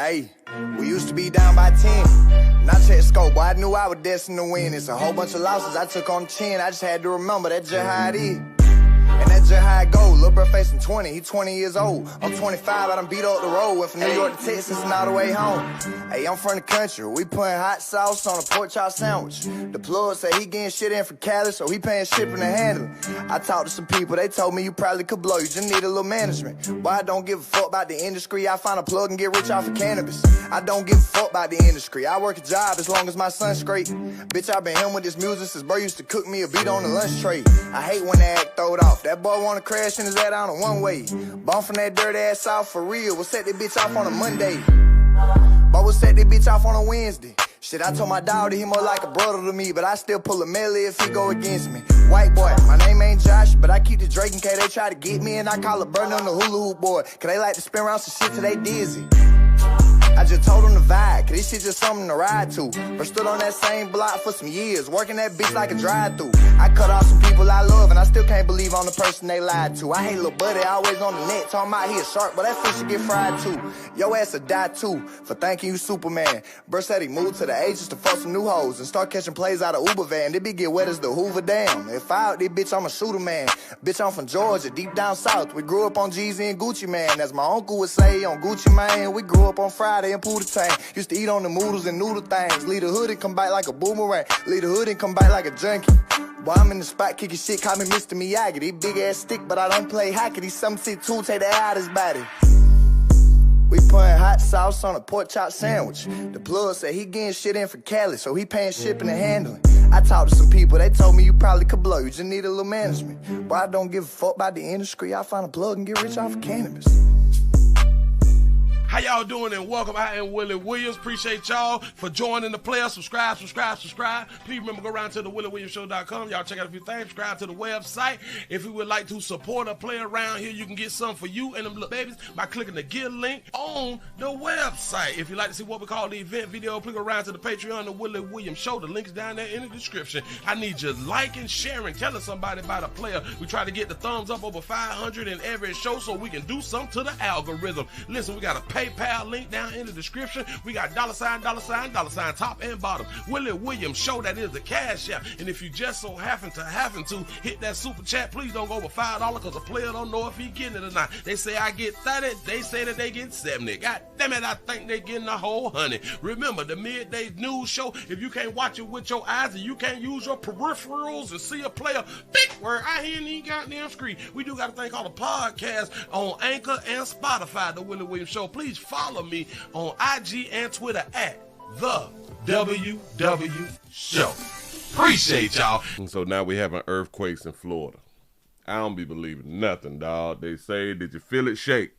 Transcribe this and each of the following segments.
Hey, we used to be down by 10. Now check the scope, boy, I knew I was destined to win. It's a whole bunch of losses I took on the chin. I just had to remember that's just how it is. And that's just how it go. Lil' bro facing 20, he 20 years old. I'm 25, I done beat up the road. Went from New York to Texas and all the way home. Hey, I'm from the country. We putting hot sauce on a pork chop sandwich. The plug say he getting shit in from Cali, so he paying shipping and handling. I talked to some people, they told me you probably could blow. You just need a little management. Boy, I don't give a fuck about the industry. I find a plug and get rich off of cannabis. I don't give a fuck about the industry. I work a job as long as my son's straight. Bitch, I been him with this music since bro used to cook me a beat on the lunch tray. I hate when they act throwed off. That boy wanna crash in his head on a one-way. Bum from that dirty ass off for real. We'll set that bitch off on a Monday. But we'll set that bitch off on a Wednesday. Shit, I told my dog that he more like a brother to me, but I still pull a melee if he go against me. White boy, my name ain't Josh, but I keep the Drake in case they try to get me, and I call it burning on the hula hoop boy, cause they like to spin around some shit till they dizzy. I just told them to vibe, cause this shit just something to ride to. But stood on that same block for some years, working that bitch like a drive-thru. I cut off some people I love, and I still can't believe I'm the person they lied to. I hate little buddy, always on the net, talking about he a shark, but that fish should get fried too. Your ass will die too, for thanking you Superman. Bruh said he moved to the A's to fuck some new hoes, and start catching plays out of Uber van. They be get wet as the Hoover Dam. If I out this bitch, I'm a shooter man. Bitch, I'm from Georgia, deep down south. We grew up on Jeezy and Gucci Man. As my uncle would say, on Gucci Man. We grew up on Friday and Pootie Tang. Used to eat on the noodles and noodle things. Leave the hood and come back like a boomerang. Leave the hood and come back like a junkie. Boy, I'm in the spot kicking shit, call me Mr. Miyagi. These big ass stick, but I don't play hockey. These 7'2" take the air out of his body. We putting hot sauce on a pork chop sandwich. The plug said he getting shit in for Cali, so he paying shipping and handling. I talked to some people, they told me you probably could blow. You just need a little management. Boy, I don't give a fuck about the industry. I find a plug and get rich off of cannabis. How y'all doing, and welcome. I am Willie Williams. Appreciate y'all for joining the player. Subscribe. Please remember, go around to the WillieWilliamsShow.com. Y'all check out a few things. Subscribe to the website. If you would like to support a player around here, you can get something for you and them little babies by clicking the Get link on the website. If you'd like to see what we call the event video, click around to the Patreon, the Willie Williams Show. The link is down there in the description. I need you liking, sharing, telling somebody about a player. We try to get the thumbs up over 500 in every show so we can do something to the algorithm. Listen, we got a PayPal link down in the description. We got $, top and bottom. Willie Williams Show, that is the cash app. And if you just so happen to hit that super chat, please don't go over $5 because the player don't know if he getting it or not. They say I get 30, they say that they get 70. God damn it, I think they getting a whole 100. Remember, the midday news show, if you can't watch it with your eyes and you can't use your peripherals and see a player, big word, I hear any goddamn screen. We do got a thing called a podcast on Anchor and Spotify, the Willie Williams Show. Please follow me on IG and Twitter at the WW Show. Appreciate y'all. And so now we having earthquakes in Florida. I don't be believing nothing, dog. They say, did you feel it shake?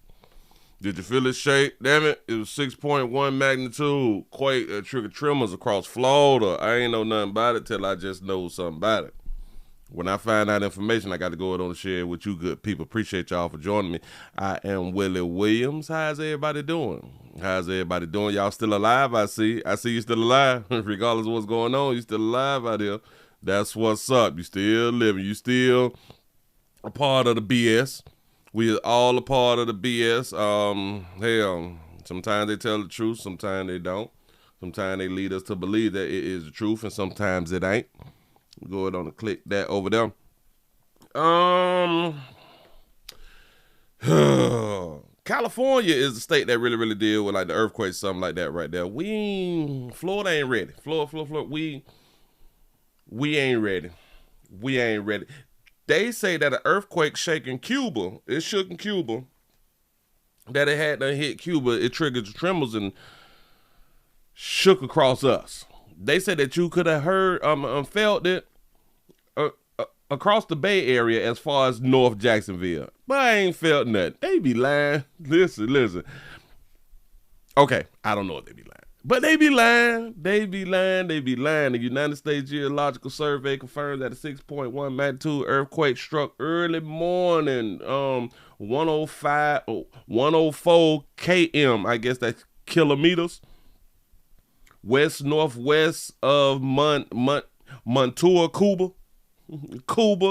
Did you feel it shake? Damn it, it was 6.1 magnitude quake, triggered tremors across Florida. I ain't know nothing about it till I just know something about it. When I find out information, I got to go ahead on and share it with you good people. Appreciate y'all for joining me. I am Willie Williams. How's everybody doing? How's everybody doing? Y'all still alive, I see. I see you still alive. Regardless of what's going on, you still alive out here. That's what's up. You still living. You still a part of the BS. We are all a part of the BS. Hell, sometimes they tell the truth. Sometimes they don't. Sometimes they lead us to believe that it is the truth, and sometimes it ain't. Go ahead on and click that over there. California is the state that really deal with like the earthquakes, something like that right there. Florida ain't ready. Florida, we ain't ready. We ain't ready. They say that an earthquake shaking Cuba, it shook in Cuba, that it had to hit Cuba, it triggered tremors and shook across us. They said that you could have heard, felt it across the Bay Area as far as North Jacksonville. But I ain't felt nothing. They be lying. Listen. Okay, I don't know if they be lying. But they be lying. The United States Geological Survey confirmed that a 6.1 magnitude earthquake struck early morning, 104 km, I guess that's kilometers, west-northwest of Montour, Cuba.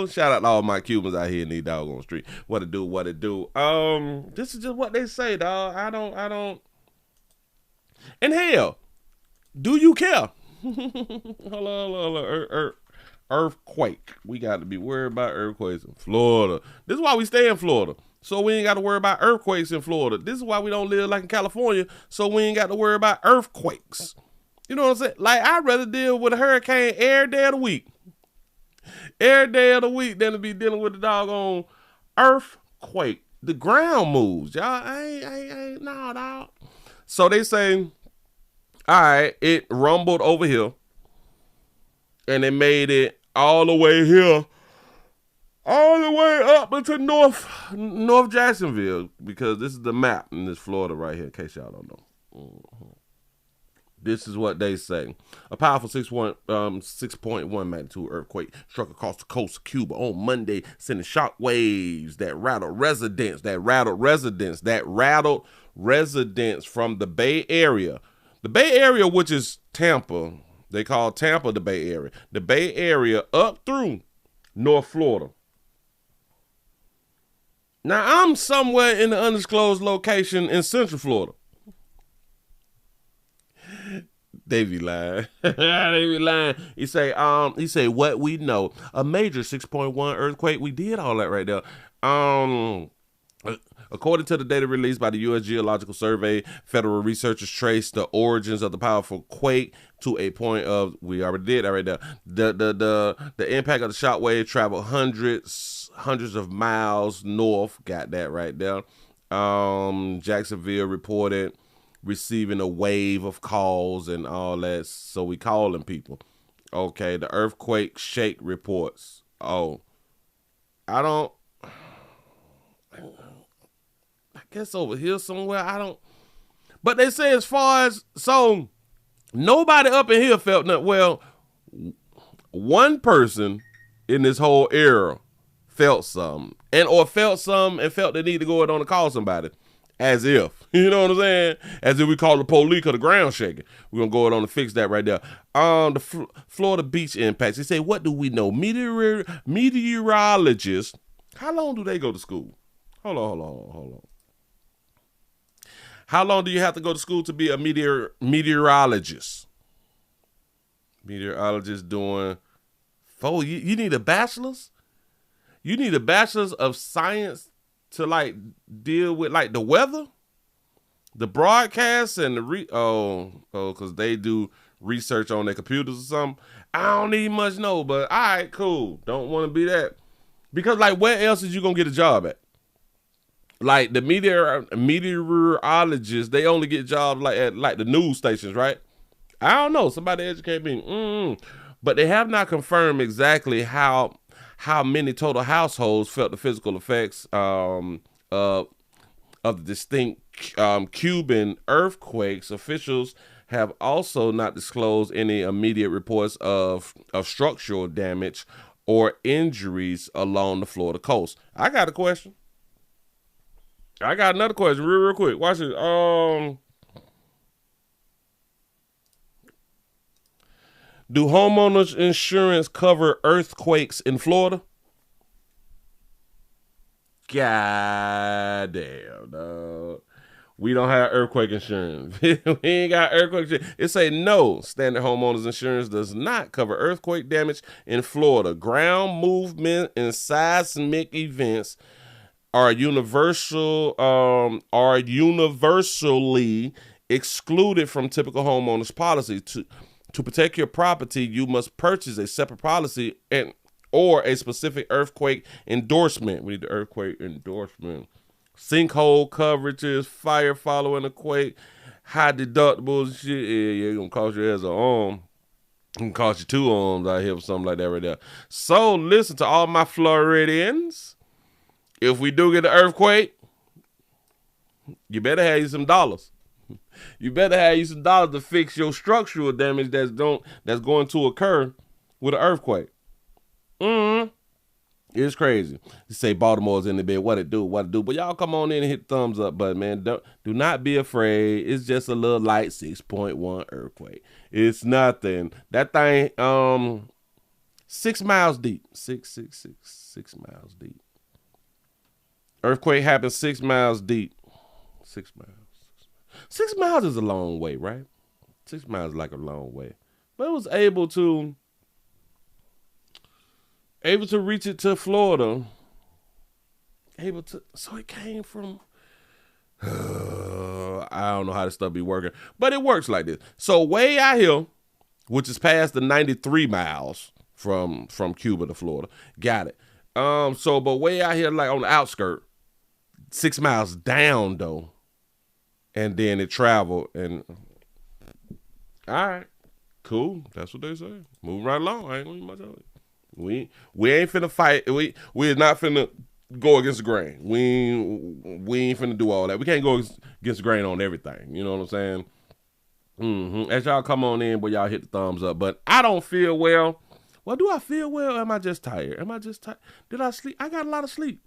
Shout out to all my Cubans out here in these doggone street. What it do. This is just what they say, dog. I don't And hell, do you care? Hold on. Earthquake. We got to be worried about earthquakes in Florida. This is why we stay in Florida. So we ain't got to worry about earthquakes in Florida. This is why we don't live like in California. So we ain't got to worry about earthquakes. You know what I'm saying? Like, I'd rather deal with a hurricane every day of the week. Every day of the week than to be dealing with the doggone earthquake. The ground moves, y'all. I ain't, no, dog. So they say, all right, it rumbled over here. And it made it all the way here. All the way up into North Jacksonville. Because this is the map in this Florida right here, in case y'all don't know. Mm-hmm. This is what they say. A powerful 6.1 magnitude earthquake struck across the coast of Cuba on Monday, sending shock waves that rattled residents from the Bay Area. The Bay Area, which is Tampa. They call Tampa the Bay Area. The Bay Area up through North Florida. Now, I'm somewhere in the undisclosed location in Central Florida. They be lying. They be lying. He say, what we know. A major 6.1 earthquake. We did all that right there. According to the data released by the U.S. Geological Survey, federal researchers traced the origins of the powerful quake to a point of, we already did that right there. The impact of the shock wave traveled hundreds of miles north. Got that right there. Jacksonville reported receiving a wave of calls and all that. So we calling people. Okay, the earthquake shake reports. Oh, I guess over here somewhere. But they say as far as, so nobody up in here felt nothing. Well, one person in this whole era felt something and felt the need to go ahead on and call somebody. As if, you know what I'm saying? As if we call the police because the ground shaking. We're going to go ahead on and fix that right there. The Florida beach impacts. They say, what do we know? Meteorologists, how long do they go to school? Hold on. How long do you have to go to school to be a meteorologist? Meteorologist doing 4 years. You need a bachelor's? You need a bachelor's of science to like deal with like the weather, the broadcasts, and because they do research on their computers or something. I don't need much know, but all right, cool. Don't want to be that, because like where else is you gonna get a job at? Like the meteorologists, they only get jobs like at like the news stations, right? I don't know. Somebody educate me. But they have not confirmed exactly how many total households felt the physical effects of the distinct Cuban earthquakes. Officials have also not disclosed any immediate reports of structural damage or injuries along the Florida coast. I got a question. I got another question real quick. Watch it. Do homeowners insurance cover earthquakes in Florida? God damn, dog. We don't have earthquake insurance. We ain't got earthquake insurance. It say no. Standard homeowners insurance does not cover earthquake damage in Florida. Ground movement and seismic events are universally excluded from typical homeowners policy. To protect your property, you must purchase a separate policy or a specific earthquake endorsement. We need the earthquake endorsement. Sinkhole coverages, fire following a quake, high deductibles, shit. Yeah, it's gonna cost your ass an arm. It can cost you 2 arms out here or something like that right there. So listen to all my Floridians. If we do get an earthquake, you better have you some dollars. You better have you some dollars to fix your structural damage that's going to occur with an earthquake. It's crazy. You say Baltimore's in the bed. What it do? But y'all come on in and hit the thumbs up button, man. Do not be afraid. It's just a little light 6.1 earthquake. It's nothing. That thing 6 miles deep. 6 miles deep. Earthquake happened 6 miles deep. 6 miles. 6 miles is a long way, right? 6 miles is like a long way. But it was able to reach it to Florida. So it came from, I don't know how this stuff be working, but it works like this. So way out here, which is past the 93 miles from Cuba to Florida, got it. But way out here, like on the outskirt, 6 miles down though, and then it traveled. And all right, cool. That's what they say. Moving right along. I ain't gonna use much of it. We ain't finna fight. We is not finna go against the grain. We ain't finna do all that. We can't go against the grain on everything. You know what I'm saying? As y'all come on in, but y'all hit the thumbs up. But I don't feel well. Well, do I feel well? Or am I just tired? Did I sleep? I got a lot of sleep.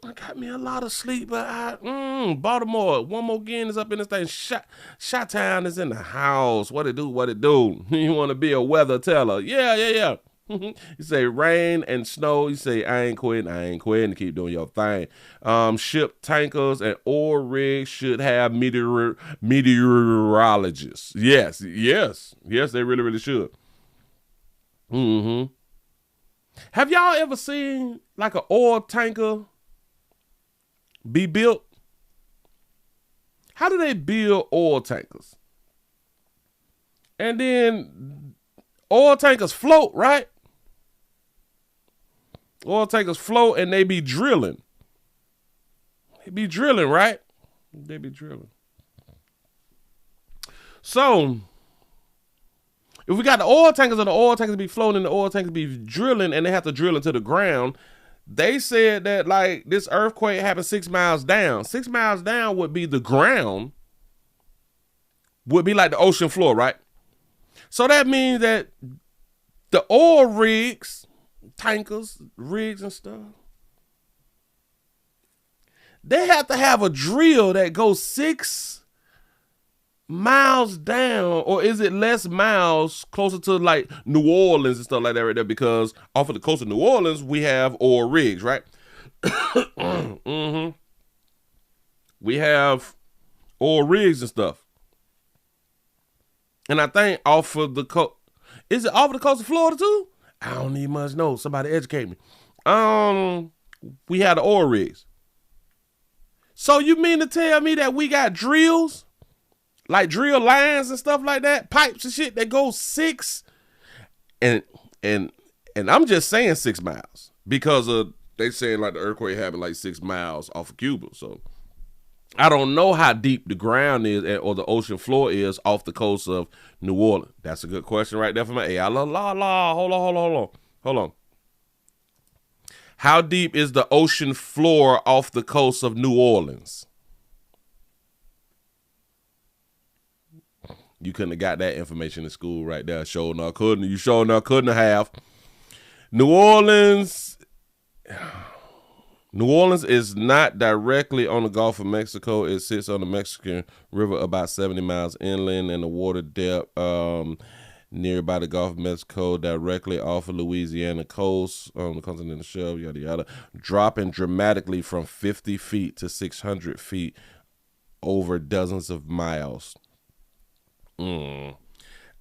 I got me a lot of sleep, but Baltimore, one more again is up in this thing. Shot-Town is in the house. What it do? You want to be a weather teller? Yeah. You say rain and snow. You say I ain't quitting. Keep doing your thing. Ship tankers and oil rigs should have meteorologists. Yes, they really should. Have y'all ever seen like an oil tanker be built? How do they build oil tankers? And then oil tankers float, right? Oil tankers float and they be drilling. Right? They be drilling. So, if we got the oil tankers and the oil tankers be floating and the oil tankers be drilling and they have to drill into the ground, they said that like this earthquake happened 6 miles down. 6 miles down would be the ground, would be like the ocean floor, right? So that means that the oil rigs, tankers, rigs and stuff, they have to have a drill that goes 6 miles down, or is it less miles closer to like New Orleans and stuff like that right there? Because off of the coast of New Orleans, we have oil rigs, right? We have oil rigs and stuff. And I think off of the coast, is it off of the coast of Florida too? I don't need much know. Somebody educate me. We had the oil rigs. So you mean to tell me that we got drills, like drill lines and stuff like that, pipes and shit that go 6, and I'm just saying 6 miles because they saying like the earthquake happened like 6 miles off of Cuba. So I don't know how deep the ground is or the ocean floor is off the coast of New Orleans. That's a good question right there for me. Hey, hold on. How deep is the ocean floor off the coast of New Orleans? You couldn't have got that information in school right there. Sure enough, couldn't. You sure enough couldn't have. New Orleans is not directly on the Gulf of Mexico. It sits on the Mexican River about 70 miles inland, and the water depth nearby the Gulf of Mexico, directly off of Louisiana coast on the continental shelf, yada yada, dropping dramatically from 50 feet to 600 feet over dozens of miles. I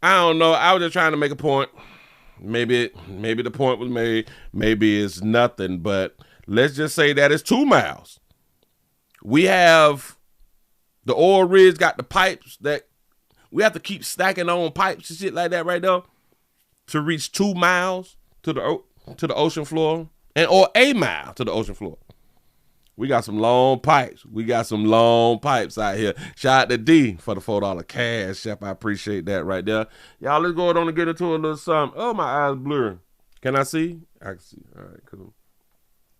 don't know. I was just trying to make a point. Maybe the point was made. Maybe it's nothing, but let's just say that it's 2 miles. We have the oil rigs got the pipes that we have to keep stacking on pipes and shit like that right there to reach 2 miles to the ocean floor, or a mile to the ocean floor. We got some long pipes. Out here. Shout out to D for the $4 cash app. I appreciate that right there. Y'all, let's go on and get into a little something. Oh, my eyes blurring. Can I see? I can see. All right, cool.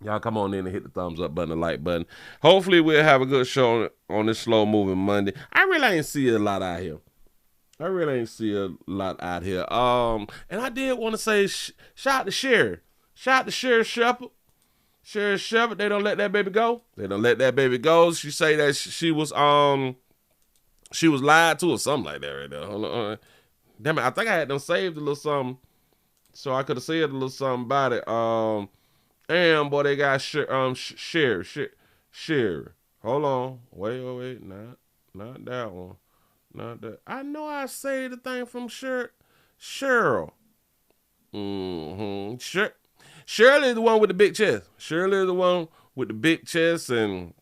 Y'all come on in and hit the thumbs up button, the like button. Hopefully we'll have a good show on this slow moving Monday. I really ain't see a lot out here. And I did want to say shout out to Sherry. Shout out to Sherry Shepherd. Sherry Shepherd, they don't let that baby go. She say that she was lied to or something like that right there. Hold on. Damn it, I think I had them saved a little something, so I could have said a little something about it. And boy, they got Sherry. Hold on. Wait, nah. Not that one. Not that. I know I say the thing from Cheryl. Shirley is the one with the big chest. Shirley is the one with the big chest, and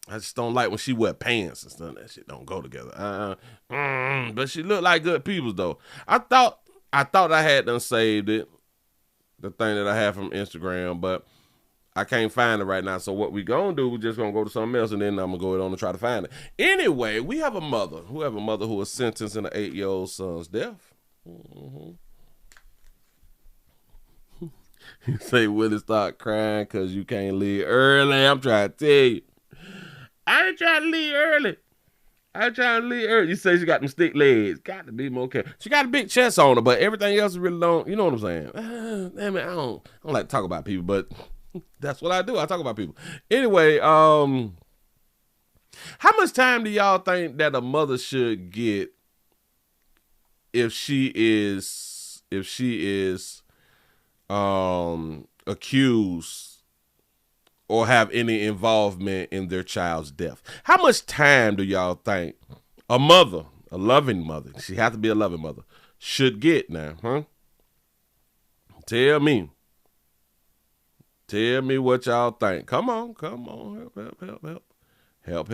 I just don't like when she wear pants and stuff. That shit don't go together. But she look like good people though. I thought I had done saved it, the thing that I have from Instagram, but I can't find it right now. So what we gonna do? We're just gonna go to something else, and then I'm gonna go on and try to find it. Anyway, we have a mother who was sentenced in an 8-year-old son's death. You say Willie start crying because you can't leave early. I'm trying to tell you. I ain't trying to leave early. You say she got them stick legs. Got to be more careful. She got a big chest on her, but everything else is really long. You know what I'm saying? Damn it, I don't like to talk about people, but that's what I do. I talk about people. Anyway, how much time do y'all think that a mother should get if she is accused or have any involvement in their child's death? How much time do y'all think a mother, a loving mother, she has to be a loving mother, should get now, huh? Tell me what y'all think. Come on. Help.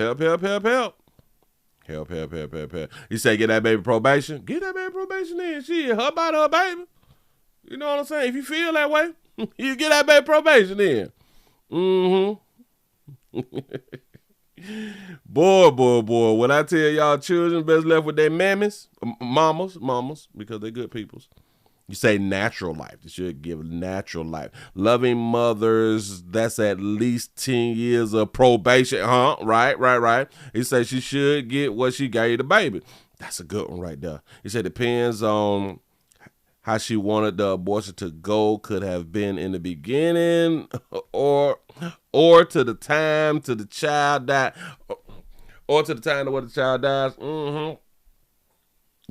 You say get that baby probation? Get that baby probation in. Shit, her body, her baby. You know what I'm saying? If you feel that way, you get that baby probation in. Boy, when I tell y'all children best left with their mamas, because they're good peoples. You say natural life. They should give natural life. Loving mothers, that's at least 10 years of probation. Right. He said she should get what she gave the baby. That's a good one right there. He said depends on how she wanted the abortion to go, could have been in the beginning or to the time to the child died, or to the time where the child dies. You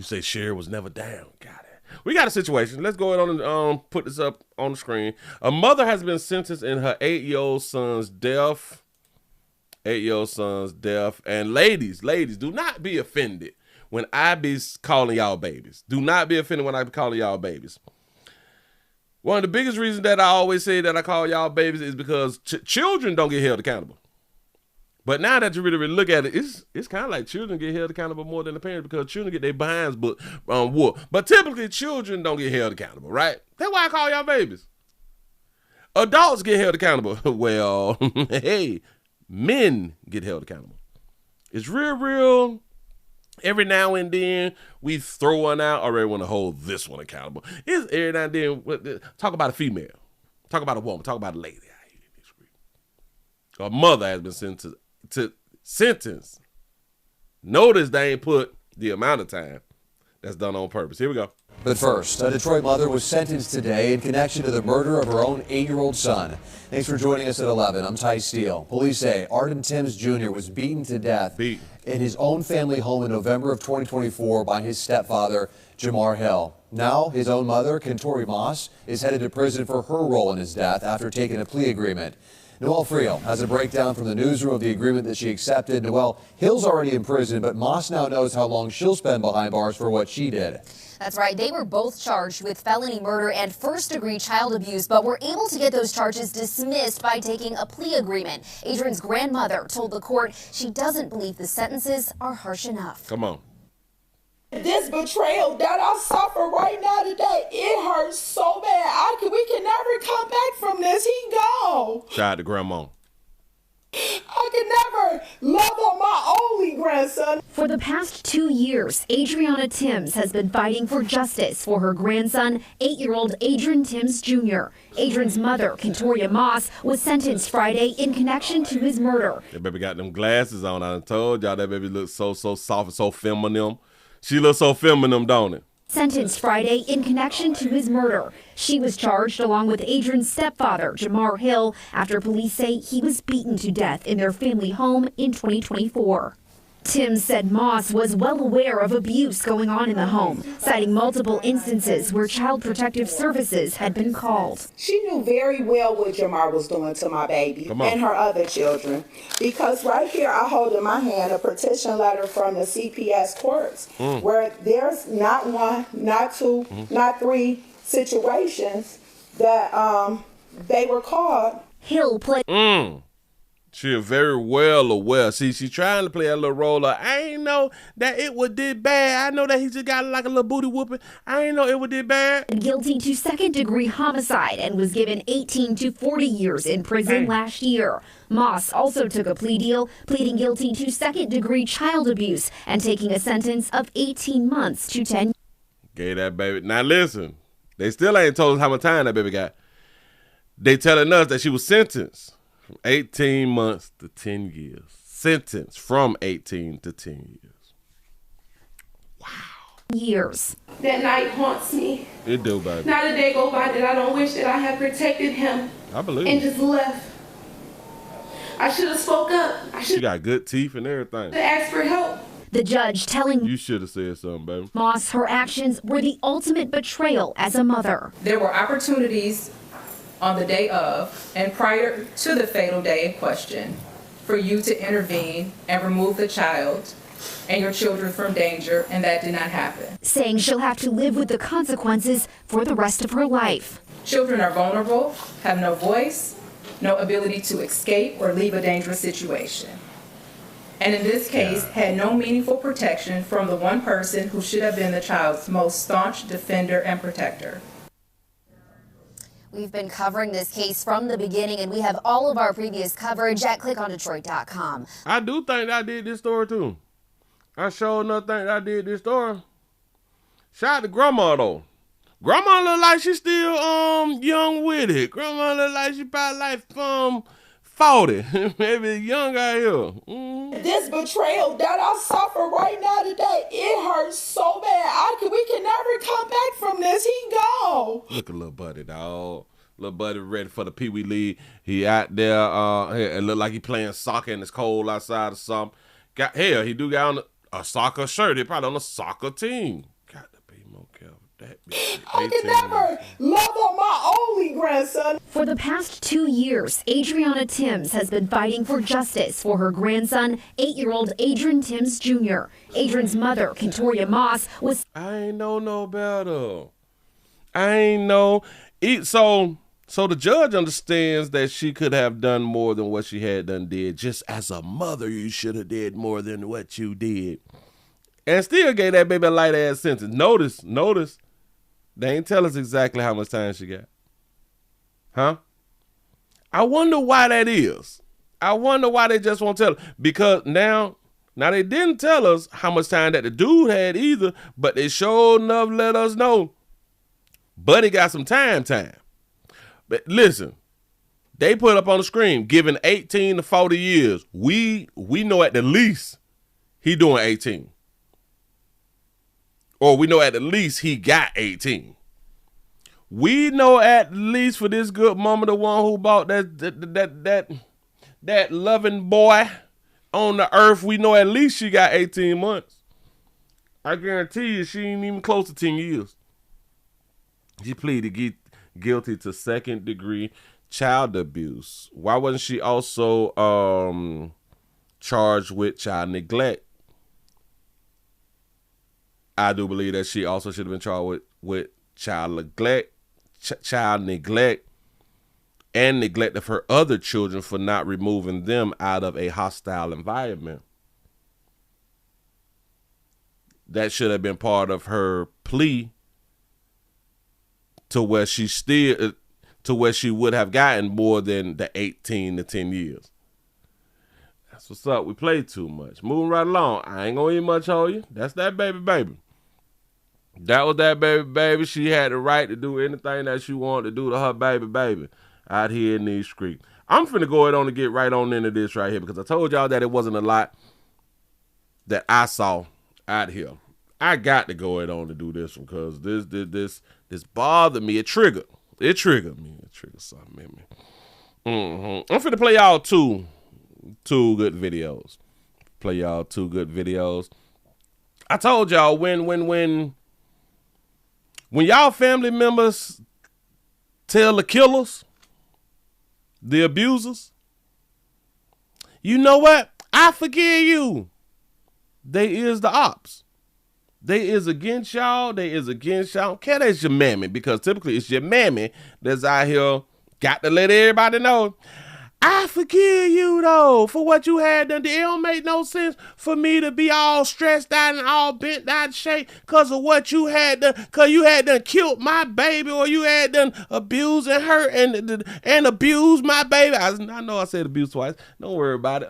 say Sherry was never down. Got it. We got a situation. Let's go ahead and put this up on the screen. A mother has been sentenced in her 8-year-old son's death. 8-year-old son's death. And ladies, do not be offended when I be calling y'all babies. Do not be offended when I be calling y'all babies. One of the biggest reasons that I always say that I call y'all babies is because children don't get held accountable. But now that you really look at it, it's kind of like children get held accountable more than the parents, because children get their behinds whooped. But typically, children don't get held accountable, right? That's why I call y'all babies. Adults get held accountable. Well, hey, men get held accountable. It's real. Every now and then, we throw one out. I already want to hold this one accountable. It's every now and then, talk about a female. Talk about a woman. Talk about a lady. A mother has been sentenced. Notice they ain't put the amount of time. That's done on purpose. Here we go. But first, a Detroit mother was sentenced today in connection to the murder of her own 8-year-old son. Thanks for joining us at 11. I'm Ty Steele. Police say Arden Timms Jr. was beaten to death in his own family home in November of 2024 by his stepfather, Jamar Hill. Now, his own mother, Kentori Moss, is headed to prison for her role in his death after taking a plea agreement. Noelle Friel has a breakdown from the newsroom of the agreement that she accepted. Noelle, Hill's already in prison, but Moss now knows how long she'll spend behind bars for what she did. That's right. They were both charged with felony murder and first-degree child abuse, but were able to get those charges dismissed by taking a plea agreement. Adrian's grandmother told the court she doesn't believe the sentences are harsh enough. Come on. This betrayal that I suffer right now today, it hurts so bad. We can never come back from this. He gone. Shout out to Grandma. I can never love on my only grandson. For the past 2 years, Adriana Timms has been fighting for justice for her grandson, 8-year-old Adrian Timms Jr. Adrian's mother, Kentoria Moss, was sentenced Friday in connection to his murder. That baby got them glasses on. I told y'all that baby looks so soft and so feminine. She looks so feminine, don't it? Sentenced Friday in connection to his murder. She was charged along with Adrian's stepfather, Jamar Hill, after police say he was beaten to death in their family home in 2024. Timms said Moss was well aware of abuse going on in the home, citing multiple instances where Child Protective Services had been called. She knew very well what Jamar was doing to my baby and her other children, because right here I hold in my hand a petition letter from the CPS courts where there's not one, not two, not three situations that they were called. Hill played. She very well aware. See, she trying to play a little role of, I ain't know that it would did bad. I know that he just got like a little booty whooping. I ain't know it would did bad. Guilty to second-degree homicide and was given 18 to 40 years in prison last year. Moss also took a plea deal, pleading guilty to second-degree child abuse and taking a sentence of 18 months to 10. Gave that baby. Now listen, they still ain't told us how much time that baby got. They telling us that she was sentenced from 18 months to 10 years. Sentenced from 18 to 10 years. Wow. Years. That night haunts me. It do, baby. Not a day go by that I don't wish that I had protected him. I believe and it. just left. I should have spoke up. She got good teeth and everything. To ask for help. The judge telling You should have said something, baby. Moss her actions were the ultimate betrayal as a mother. There were opportunities on the day of and prior to the fatal day in question for you to intervene and remove the child and your children from danger, and that did not happen. Saying she'll have to live with the consequences for the rest of her life. Children are vulnerable, have no voice, no ability to escape or leave a dangerous situation. And in this case, had no meaningful protection from the one person who should have been the child's most staunch defender and protector. We've been covering this case from the beginning, and we have all of our previous coverage at clickondetroit.com. I do think I did this story too. I sure enough think I did this story. Shout out to Grandma though. Grandma look like she still young with it. Grandma look like she probably like 40, maybe young out here. This betrayal that I suffer right now today, it hurts so bad. We can never come back from this. He gone. Look at little buddy, dog. Little buddy ready for the Pee Wee League. He out there. It look like he playing soccer and it's cold outside or something. He do got on a soccer shirt. He probably on a soccer team. Got to be more careful. I can never love on my only grandson. For the past 2 years, Adriana Timms has been fighting for justice for her grandson, 8-year-old Adrian Timms Jr. Adrian's mother, Kentoria Moss, was... I ain't know no better. I ain't know. So the judge understands that she could have done more than what she had done did. Just as a mother, you should have did more than what you did. And still gave that baby a light-ass sentence. Notice. They ain't tell us exactly how much time she got. Huh? I wonder why that is. I wonder why they just won't tell us. Because now they didn't tell us how much time that the dude had either, but they sure enough let us know. Buddy got some time. But listen, they put up on the screen, given 18 to 40 years. We know at the least he doing 18. Or we know at the least he got 18. We know at least for this good mama, the one who bought that loving boy on the earth, we know at least she got 18 months. I guarantee you she ain't even close to 10 years. She pleaded guilty to second-degree child abuse. Why wasn't she also charged with child neglect? I do believe that she also should have been charged with child neglect, and neglect of her other children for not removing them out of a hostile environment. That should have been part of her plea to where she would have gotten more than the 18 to 10 years. That's what's up. We played too much. Moving right along. I ain't gonna eat much on you. That's that baby. That was that baby. She had the right to do anything that she wanted to do to her baby out here in these streets. I'm finna go ahead on and get right on into this right here because I told y'all that it wasn't a lot that I saw out here. I got to go ahead on to do this one because this bothered me. It triggered me. It triggered something in me. I'm finna play y'all two good videos. play y'all 2 good videos. I told y'all when y'all family members tell the killers, the abusers, you know what? I forgive you. They is the ops. They is against y'all. They is against y'all. Okay, that's your mammy, because typically it's your mammy that's out here got to let everybody know. I forgive you, though, for what you had done. It don't make no sense for me to be all stressed out and all bent out of shape because of what you had done, because you had done killed my baby, or you had done abused and hurt and abused my baby. I know I said abuse twice. Don't worry about it.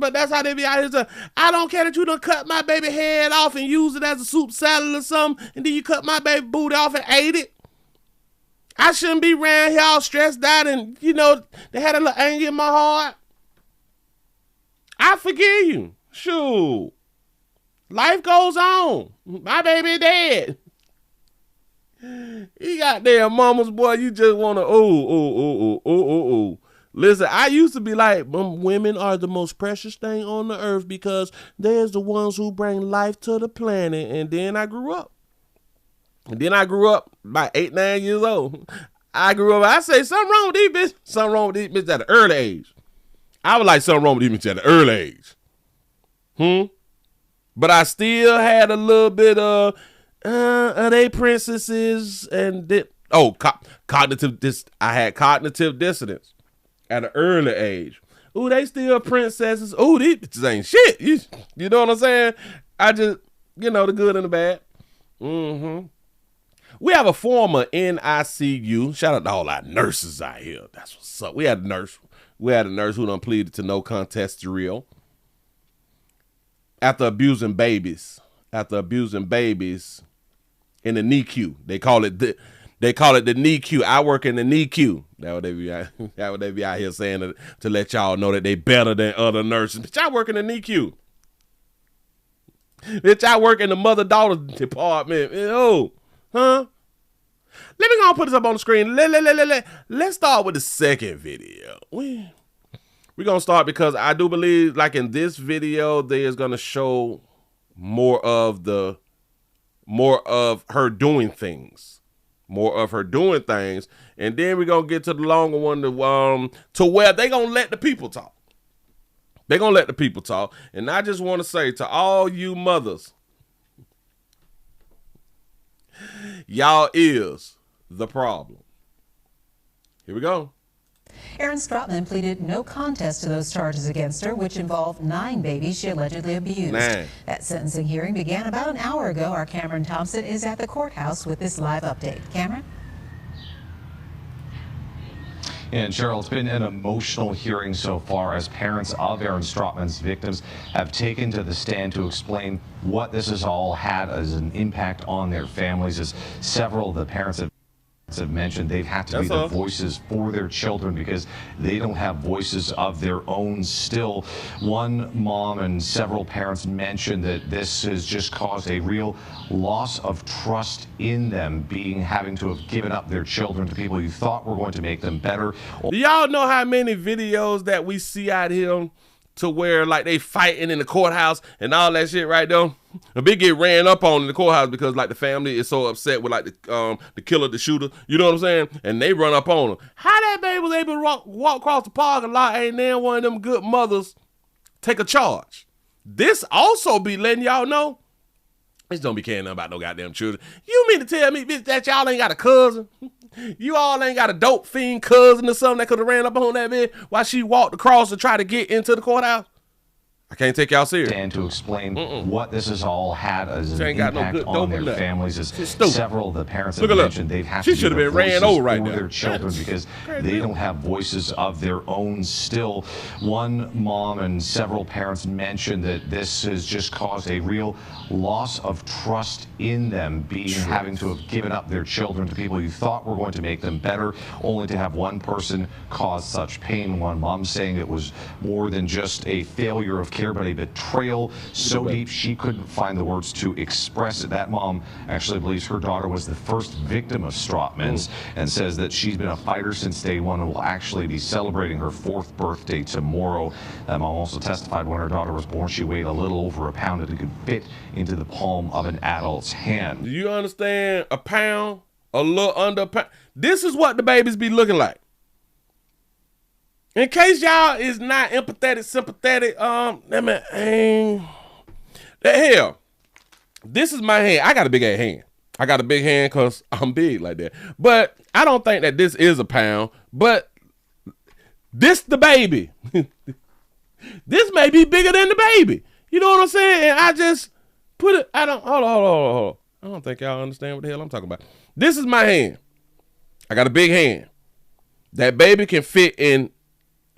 But that's how they be out here. I don't care that you done cut my baby head off and use it as a soup salad or something, and then you cut my baby booty off and ate it. I shouldn't be around here all stressed out and, you know, they had a little anger in my heart. I forgive you. Shoot. Life goes on. My baby dead. You goddamn mamas, boy, you just want to, ooh. Listen, I used to be like, women are the most precious thing on the earth because they're the ones who bring life to the planet. And then I grew up. About 8, 9 years old. I grew up, I say, something wrong with these bitches. Something wrong with these bitches at an early age. I was like, something wrong with these bitches at an early age. But I still had a little bit of, they princesses and, cognitive I had cognitive dissonance at an early age. Ooh, they still princesses. Ooh, these bitches ain't shit. You know what I'm saying? I just, the good and the bad. We have a former NICU. Shout out to all our nurses out here. That's what's up. We had a nurse. Who done pleaded to no contest to real after abusing babies. In the NICU. They call it the NICU. I work in the NICU. That what they be out here saying to let y'all know that they better than other nurses. Bitch, I work in the NICU. Bitch, I work in the mother-daughter department. Let me go and put this up on the screen. Let's start with the second video. We're going to start because I do believe, like in this video, there's going to show more of her doing things. And then we're going to get to the longer one to where they're going to let the people talk. And I just want to say to all you mothers, y'all is the problem. Here we go. Erin Strotman pleaded no contest to those charges against her, which involved 9 babies she allegedly abused. 9. That sentencing hearing began about an hour ago. Our Cameron Thompson is at the courthouse with this live update. Cameron? And Cheryl, it's been an emotional hearing so far as parents of Erin Strotman's victims have taken to the stand to explain what this has all had as an impact on their families. As several of the parents have mentioned, they've had to be the voices for their children because they don't have voices of their own still. One mom and several parents mentioned that this has just caused a real loss of trust in them, having to have given up their children to people you thought were going to make them better. Do y'all know how many videos that we see out here to where like they fighting in the courthouse and all that shit right there? A big get ran up on in the courthouse because like the family is so upset with like the killer, the shooter, you know what I'm saying? And they run up on him. How that baby was able to walk across the parking lot, ain't then one of them good mothers take a charge. This also be letting y'all know, bitch don't be caring about no goddamn children. You mean to tell me, bitch, that y'all ain't got a cousin? You all ain't got a dope fiend cousin or something that could have ran up on that bitch while she walked across to try to get into the courthouse? I can't take y'all serious. And to explain what this has all had as an impact on their families, as several of the parents have mentioned, they've had to be the voices for their children because they don't have voices of their own still. One mom and several parents mentioned that this has just caused a real loss of trust in them, having to have given up their children to people you thought were going to make them better, only to have one person cause such pain. One mom saying it was more than just a failure of care. care, but a betrayal so deep she couldn't find the words to express it. That mom actually believes her daughter was the first victim of Strotman's and says that she's been a fighter since day one and will actually be celebrating her 4th birthday tomorrow. Mom also testified when her daughter was born, she weighed a little over a pound and it could fit into the palm of an adult's hand. Do you understand? A pound, a little under a pound. This is what the babies be looking like. In case y'all is not empathetic, sympathetic, the hell, this is my hand. I got a big ass hand. I got a big hand because I'm big like that. But I don't think that this is a pound. But this the baby. This may be bigger than the baby. You know what I'm saying? And I just put it. Hold on. I don't think y'all understand what the hell I'm talking about. This is my hand. I got a big hand. That baby can fit in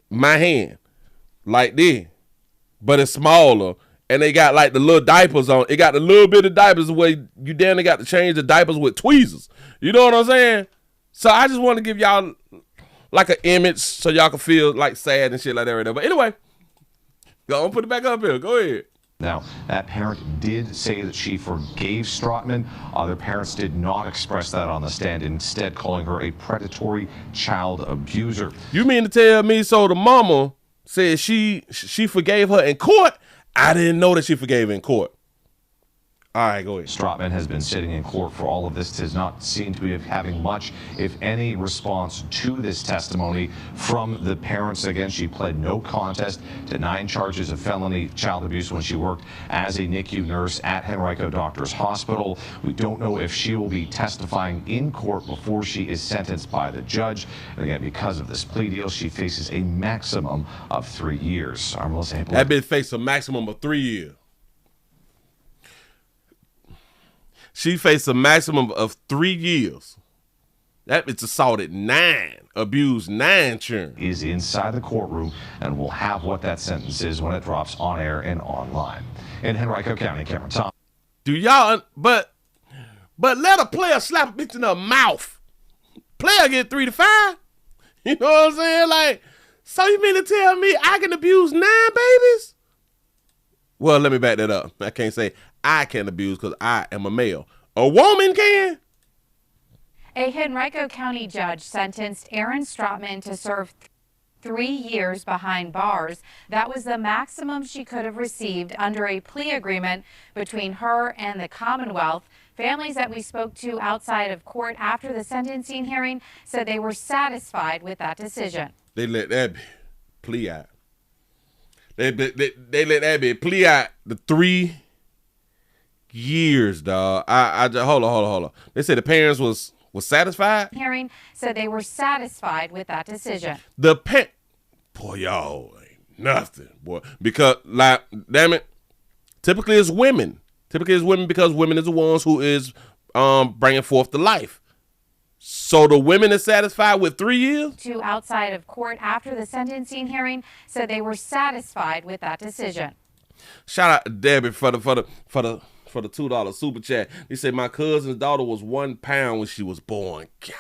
my hand like this, but it's smaller, and they got like the little diapers on. It got the little bit of diapers where you damn near got to change the diapers with tweezers. You know what I'm saying? So I just want to give y'all like an image so y'all can feel like sad and shit like that right there. But anyway, go on, put it back up here. Go ahead. Now, that parent did say that she forgave Strotman. Other parents did not express that on the stand, instead calling her a predatory child abuser. You mean to tell me so the mama said she forgave her in court? I didn't know that she forgave in court. All right, go ahead. Strotman has been sitting in court for all of this. Does not seem to be having much, if any, response to this testimony from the parents. Again, she pled no contest to 9 charges of felony child abuse when she worked as a NICU nurse at Henrico Doctors Hospital. We don't know if she will be testifying in court before she is sentenced by the judge. And again, because of this plea deal, she faces a maximum of 3 years. That bitch faced a maximum of 3 years. She faced a maximum of 3 years. That bitch assaulted 9, abused 9 children. Is inside the courtroom and will have what that sentence is when it drops on air and online. In Henrico County, Cameron Thompson. Do y'all, but let a player slap a bitch in the mouth. Player get 3 to 5. You know what I'm saying? Like, so you mean to tell me I can abuse 9 babies? Well, let me back that up. I can't say I can abuse because I am a male. A woman can? A Henrico County judge sentenced Erin Strotman to serve 3 years behind bars. That was the maximum she could have received under a plea agreement between her and the Commonwealth. Families that we spoke to outside of court after the sentencing hearing said they were satisfied with that decision. They let that plea out. They let that be plea out the 3 years, dog. I just hold on. They said the parents was satisfied. Hearing said they were satisfied with that decision. The boy, y'all ain't nothing, boy. Because like, damn it, typically it's women. Because women is the ones who is bringing forth the life. So the women is satisfied with 3 years? To outside of court after the sentencing hearing said they were satisfied with that decision. Shout out to Debbie for the $2 super chat. He said my cousin's daughter was 1 pound when she was born. God,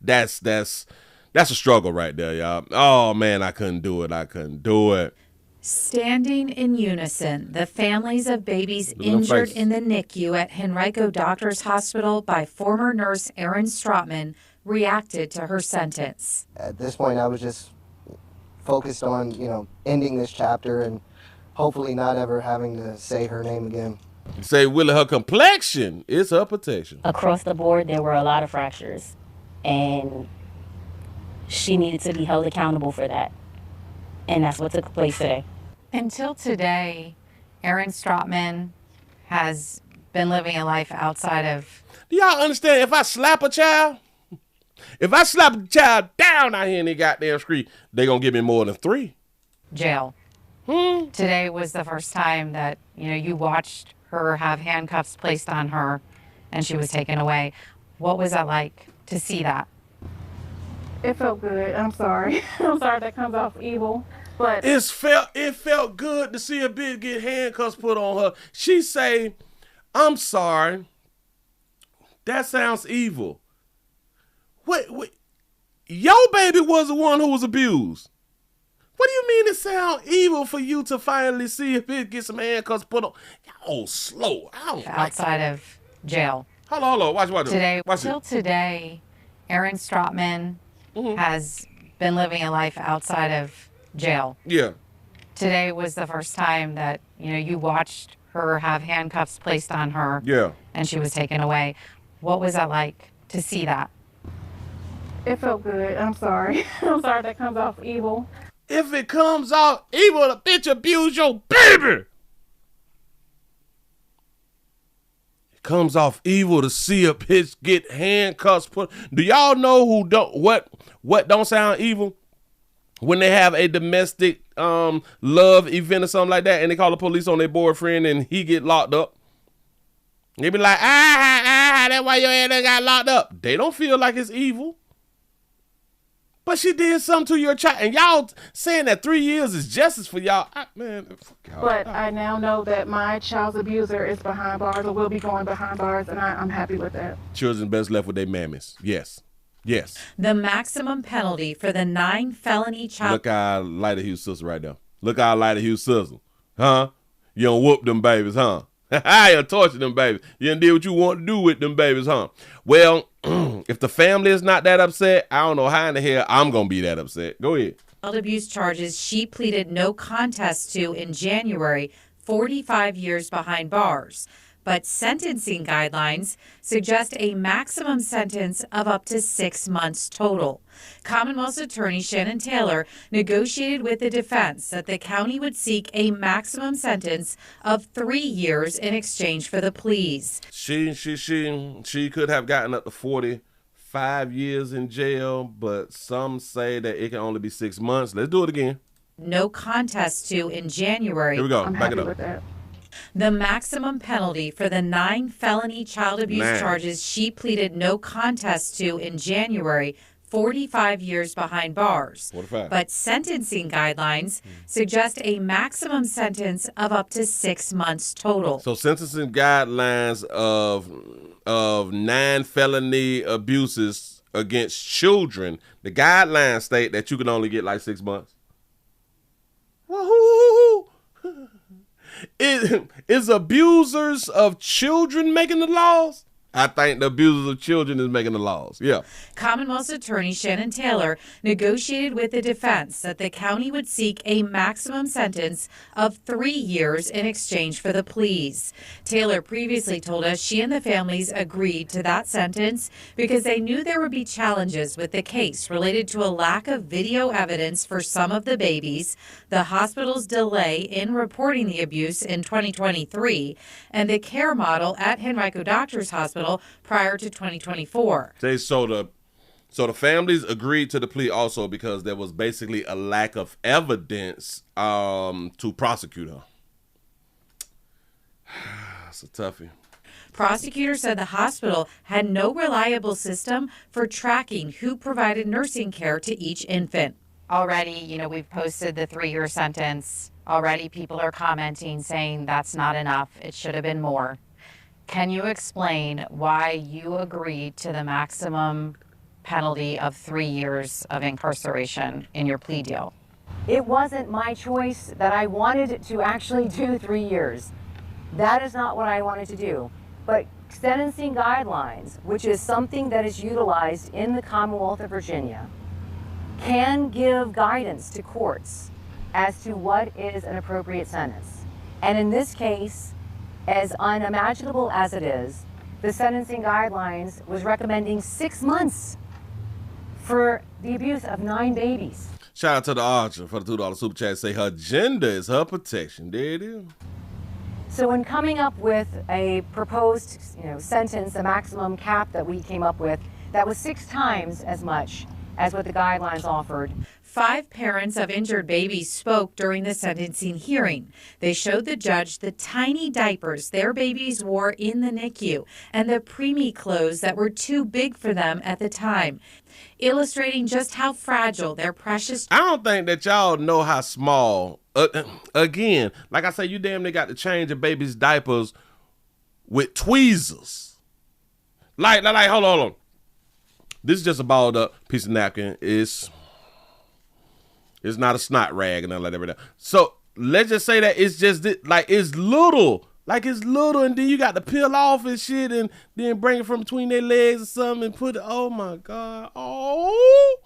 that's a struggle right there, y'all. Oh man, I couldn't do it. Standing in unison, the families of babies injured in the NICU at Henrico Doctors Hospital by former nurse Erin Strotman reacted to her sentence. At this point, I was just focused on, ending this chapter and hopefully not ever having to say her name again. You say, Willie, her complexion is her protection. Across the board, there were a lot of fractures, and she needed to be held accountable for that. And that's what took place today. Until today, Erin Strotman has been living a life outside of... Do y'all understand? If I slap a child down out here in the goddamn street, they gonna give me more than 3. Jail. Today was the first time that, you watched her have handcuffs placed on her and she was taken away. What was that like to see that? It felt good. I'm sorry. I'm sorry that comes off evil. But it felt good to see a bitch get handcuffs put on her. She say, I'm sorry. That sounds evil. Wait. Your baby was the one who was abused. What do you mean it sound evil for you to finally see if it get some handcuffs put on? Y'all slow. I don't outside of jail. Hold on. Watch Today, Watch till it. today, Aaron Strotman has been living a life outside of jail. Yeah. Today was the first time that, you watched her have handcuffs placed on her. Yeah. And she was taken away. What was that like to see that? It felt good. I'm sorry. I'm sorry that comes off evil. If it comes off evil, the bitch abuse your baby. It comes off evil to see a bitch get handcuffs put. Do y'all know who don't what don't sound evil? When they have a domestic love event or something like that, and they call the police on their boyfriend and he get locked up. They be like, that's why your ass got locked up. They don't feel like it's evil. But she did something to your child. And y'all saying that 3 years is justice for y'all. Man, fuck y'all. But I now know that my child's abuser is behind bars or will be going behind bars, and I'm happy with that. Children best left with their mammies. Yes. The maximum penalty for the 9 felony child. Look how I light a Hugh sister right now. Look how I light a Hugh sister. Huh? You don't whoop them babies, huh? You torture them babies. You done did what you want to do with them babies, huh? Well, if the family is not that upset, I don't know how in the hell I'm going to be that upset. Go ahead. Child abuse charges she pleaded no contest to in January, 45 years behind bars. But sentencing guidelines suggest a maximum sentence of up to 6 months total. Commonwealth's attorney Shannon Taylor negotiated with the defense that the county would seek a maximum sentence of 3 years in exchange for the pleas. She could have gotten up to 45 years in jail, but some say that it can only be 6 months. Let's do it again. No contest to in January. Here we go. I'm Back happy it up. with that. The maximum penalty for the 9 felony child abuse charges she pleaded no contest to in January, 45 years behind bars. 45. But sentencing guidelines suggest a maximum sentence of up to 6 months total. So sentencing guidelines of 9 felony abuses against children, the guidelines state that you can only get like 6 months. Woohoo! Is abusers of children making the laws? I think the abusers of children is making the laws. Yeah. Commonwealth's attorney Shannon Taylor negotiated with the defense that the county would seek a maximum sentence of 3 years in exchange for the pleas. Taylor previously told us she and the families agreed to that sentence because they knew there would be challenges with the case related to a lack of video evidence for some of the babies, the hospital's delay in reporting the abuse in 2023, and the care model at Henrico Doctors Hospital prior to 2024. So the families agreed to the plea also because there was basically a lack of evidence to prosecute her. It's a toughie. Prosecutors said the hospital had no reliable system for tracking who provided nursing care to each infant. Already, we've posted the 3-year sentence. Already people are commenting saying that's not enough. It should have been more. Can you explain why you agreed to the maximum penalty of 3 years of incarceration in your plea deal? It wasn't my choice that I wanted to actually do 3 years. That is not what I wanted to do. But sentencing guidelines, which is something that is utilized in the Commonwealth of Virginia, can give guidance to courts as to what is an appropriate sentence. And in this case, as unimaginable as it is, the sentencing guidelines was recommending 6 months for the abuse of 9 babies. Shout out to the Archer for the $2 super chat. Say her gender is her protection. There it is. So when coming up with a proposed sentence, a maximum cap that we came up with, that was 6 times as much as what the guidelines offered. 5 parents of injured babies spoke during the sentencing hearing. They showed the judge the tiny diapers their babies wore in the NICU and the preemie clothes that were too big for them at the time, illustrating just how fragile their precious... I don't think that y'all know how small. Again, like I say, you damn near got to change a baby's diapers with tweezers. Like, hold on. This is just a balled up piece of napkin. It's not a snot rag and nothing like that. So let's just say that it's just like it's little. Like it's little, and then you got to peel off and shit, and then bring it from between their legs or something and put it. Oh my God! Oh,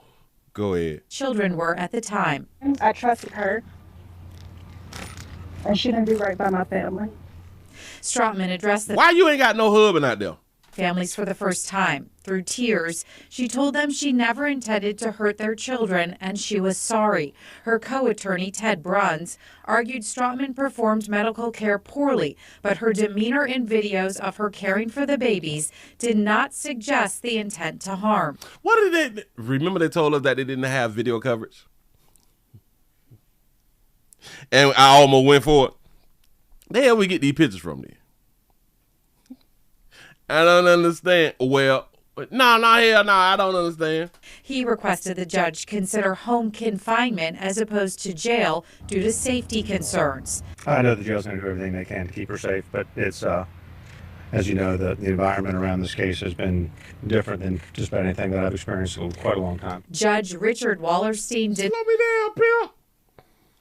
go ahead. Children were at the time. I trusted her, and she didn't do right by my family. Strotman addressed the Why you ain't got no husband out there? Families for the first time. Through tears, she told them she never intended to hurt their children and she was sorry. Her co-attorney, Ted Bruns, argued Strotman performed medical care poorly, but her demeanor in videos of her caring for the babies did not suggest the intent to harm. What did they... Remember they told us that they didn't have video coverage? And I almost went for it. The hell we get these pictures from there? I don't understand. Well, no, I don't understand. He requested the judge consider home confinement as opposed to jail due to safety concerns. I know the jail's going to do everything they can to keep her safe, but it's, as you know, the environment around this case has been different than just about anything that I've experienced in quite a long time. Judge Richard Wallerstein did... Slow me down, pimp.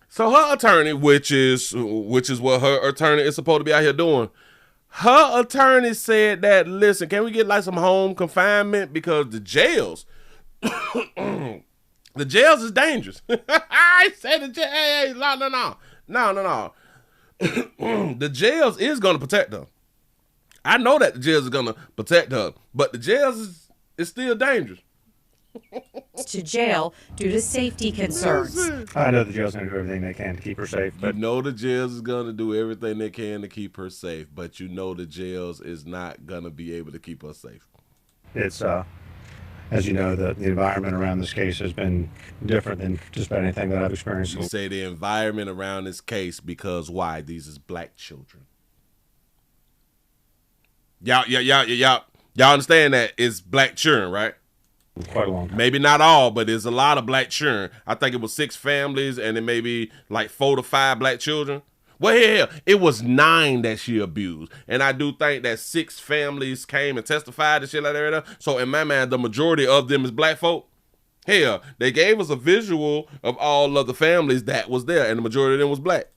So her attorney, which is what her attorney is supposed to be out here doing, her attorney said that, listen, can we get like some home confinement because the jails, the jails is dangerous. I said the jail, hey, no. The jails is going to protect her. I know that the jails is going to protect her, but the jails is still dangerous. To jail due to safety concerns. I know the jail's going to do everything they can to keep her safe. But you know the jails is going to do everything they can to keep her safe, but you know the jails is not going to be able to keep her safe. It's, as you know, the environment around this case has been different than just about anything that I've experienced. You say the environment around this case because why? These is black children. Y'all understand that it's black children, right? Quite a long time. Maybe not all, but there's a lot of black children. I think it was 6 families and then maybe like 4 to 5 black children. Well, hell, it was 9 that she abused. And I do think that 6 families came and testified and shit like that. So in my mind, the majority of them is black folk. Hell, they gave us a visual of all of the families that was there, and the majority of them was black.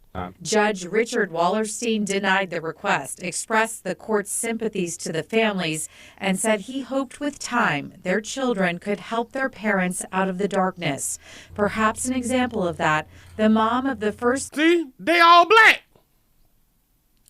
Judge Richard Wallerstein denied the request, expressed the court's sympathies to the families, and said he hoped with time their children could help their parents out of the darkness. Perhaps an example of that, the mom of the first... See? They all black.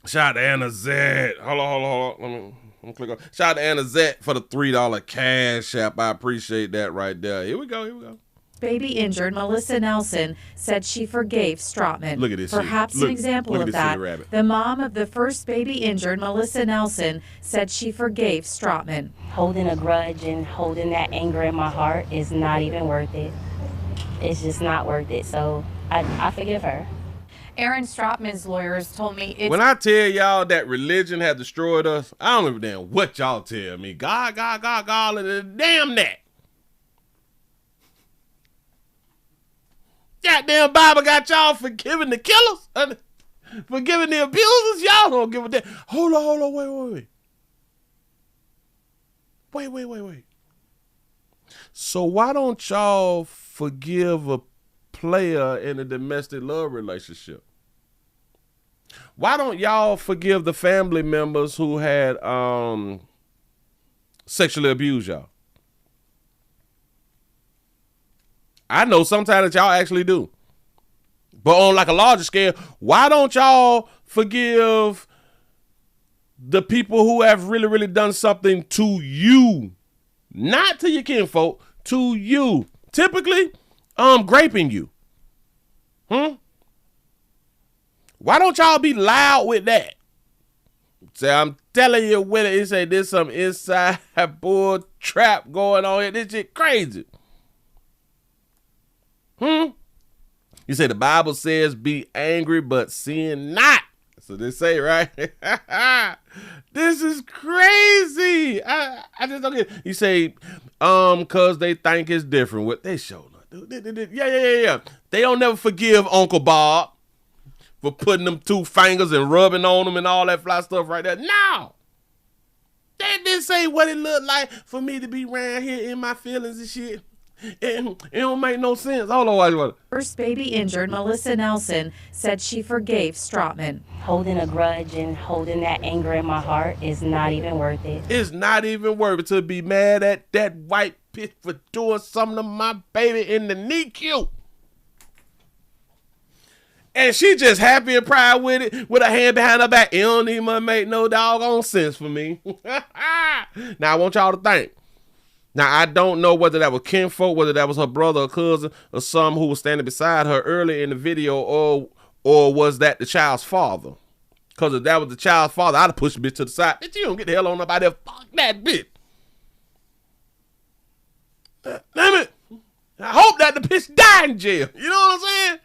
Shout out to Anna Zed. Hold on. Let me click on. Shout out to Anna Zed for the $3 cash app. I appreciate that right there. Here we go. Baby injured Melissa Nelson said she forgave Strotman. Look at this. Perhaps an example of that. The mom of the first baby injured, Melissa Nelson, said she forgave Strotman. Holding a grudge and holding that anger in my heart is not even worth it. It's just not worth it. So I forgive her. Aaron Strotman's lawyers told me it's... When I tell y'all that religion has destroyed us, I don't give a damn what y'all tell me. God, and damn that. Goddamn Bible got y'all forgiving the killers, forgiving the abusers. Y'all don't give a damn. Hold on, wait. So why don't y'all forgive a player in a domestic love relationship? Why don't y'all forgive the family members who had sexually abused y'all? I know sometimes that y'all actually do. But on like a larger scale, why don't y'all forgive the people who have really, really done something to you? Not to your kinfolk, to you. Typically, raping you. Why don't y'all be loud with that? Say, I'm telling you, Willie, he say there's some inside bull trap going on here. This shit crazy. You say the Bible says be angry, but sin not. So they say, right? This is crazy. I just don't get it. You say, cause they think it's different. What they show. Yeah. They don't never forgive Uncle Bob for putting them 2 fingers and rubbing on them and all that fly stuff right there. No. That didn't say what it looked like for me to be around here in my feelings and shit. It don't make no sense. Hold on. First baby injured, Melissa Nelson, said she forgave Strotman. Holding a grudge and holding that anger in my heart is not even worth it. It's not even worth it to be mad at that white bitch for doing something to my baby in the NICU. And she just happy and proud with it, with her hand behind her back. It don't even make no doggone sense for me. Now, I want y'all to think. Now, I don't know whether that was kinfolk, whether that was her brother or cousin or some who was standing beside her early in the video, or was that the child's father? Because if that was the child's father, I'd have pushed the bitch to the side. Bitch, you don't get the hell on up out there. Fuck that bitch. Damn it. I hope that the bitch died in jail. You know what I'm saying?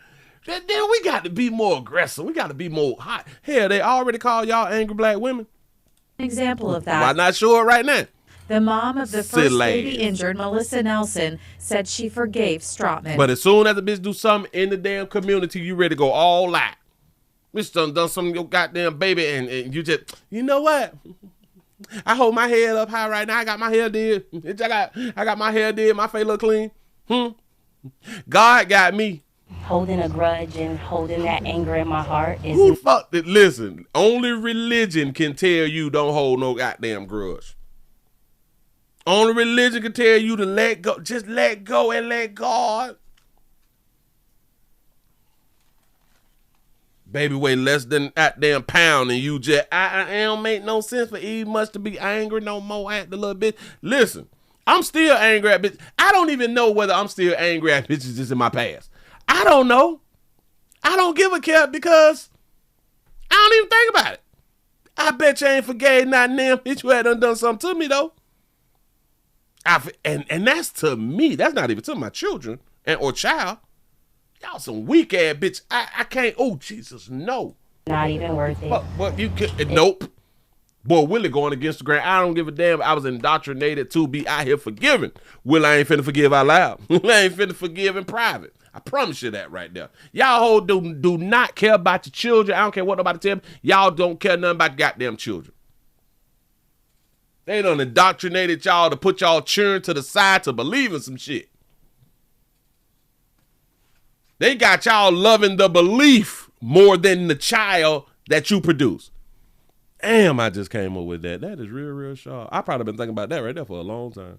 Then we got to be more aggressive. We got to be more hot. Hell, they already call y'all angry black women. Example of that. Why not show it right now? The mom of the first baby injured, Melissa Nelson, said she forgave Strotman. But as soon as the bitch do something in the damn community, you ready to go all out. Bitch done something to your goddamn baby, and you just, you know what? I hold my head up high right now. I got my hair did. I got my hair did. My face look clean. God got me. Holding a grudge and holding that anger in my heart is... Who fucked it? Listen, only religion can tell you don't hold no goddamn grudge. Only religion can tell you to let go. Just let go and let God. Baby weigh less than a goddamn pound and you just, I don't make no sense for Eve much to be angry no more at the little bitch. Listen, I'm still angry at bitches. I don't even know whether I'm still angry at bitches just in my past. I don't know. I don't give a care because I don't even think about it. I bet you ain't forgave nothing them. Bitch, you had done something to me though. And that's to me. That's not even to my children or child. Y'all some weak ass bitch. I can't. Oh Jesus, no. Not even worth it. But you could. Nope. Boy, Willie going against the grain. I don't give a damn. I was indoctrinated to be out here forgiving. Willie, I ain't finna forgive out loud. Willie ain't finna forgive in private. I promise you that right there. Y'all do not care about your children. I don't care what nobody tell me. Y'all don't care nothing about goddamn children. They done indoctrinated y'all to put y'all children to the side to believe in some shit. They got y'all loving the belief more than the child that you produce. Damn, I just came up with that. That is real, real sharp. I probably been thinking about that right there for a long time.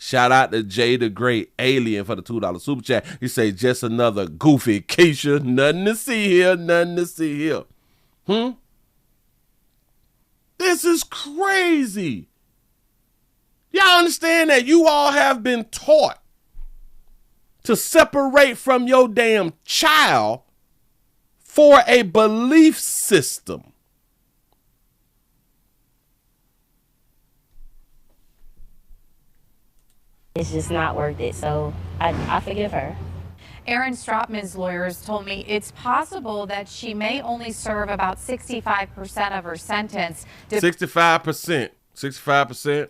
Shout out to Jay the Great Alien for the $2 super chat. He say, just another goofy Keisha. Nothing to see here. Nothing to see here. This is crazy. Y'all understand that you all have been taught to separate from your damn child for a belief system. It's just not worth it, so I forgive her. Aaron Strotman's lawyers told me it's possible that she may only serve about 65% of her sentence. 65%. 65%.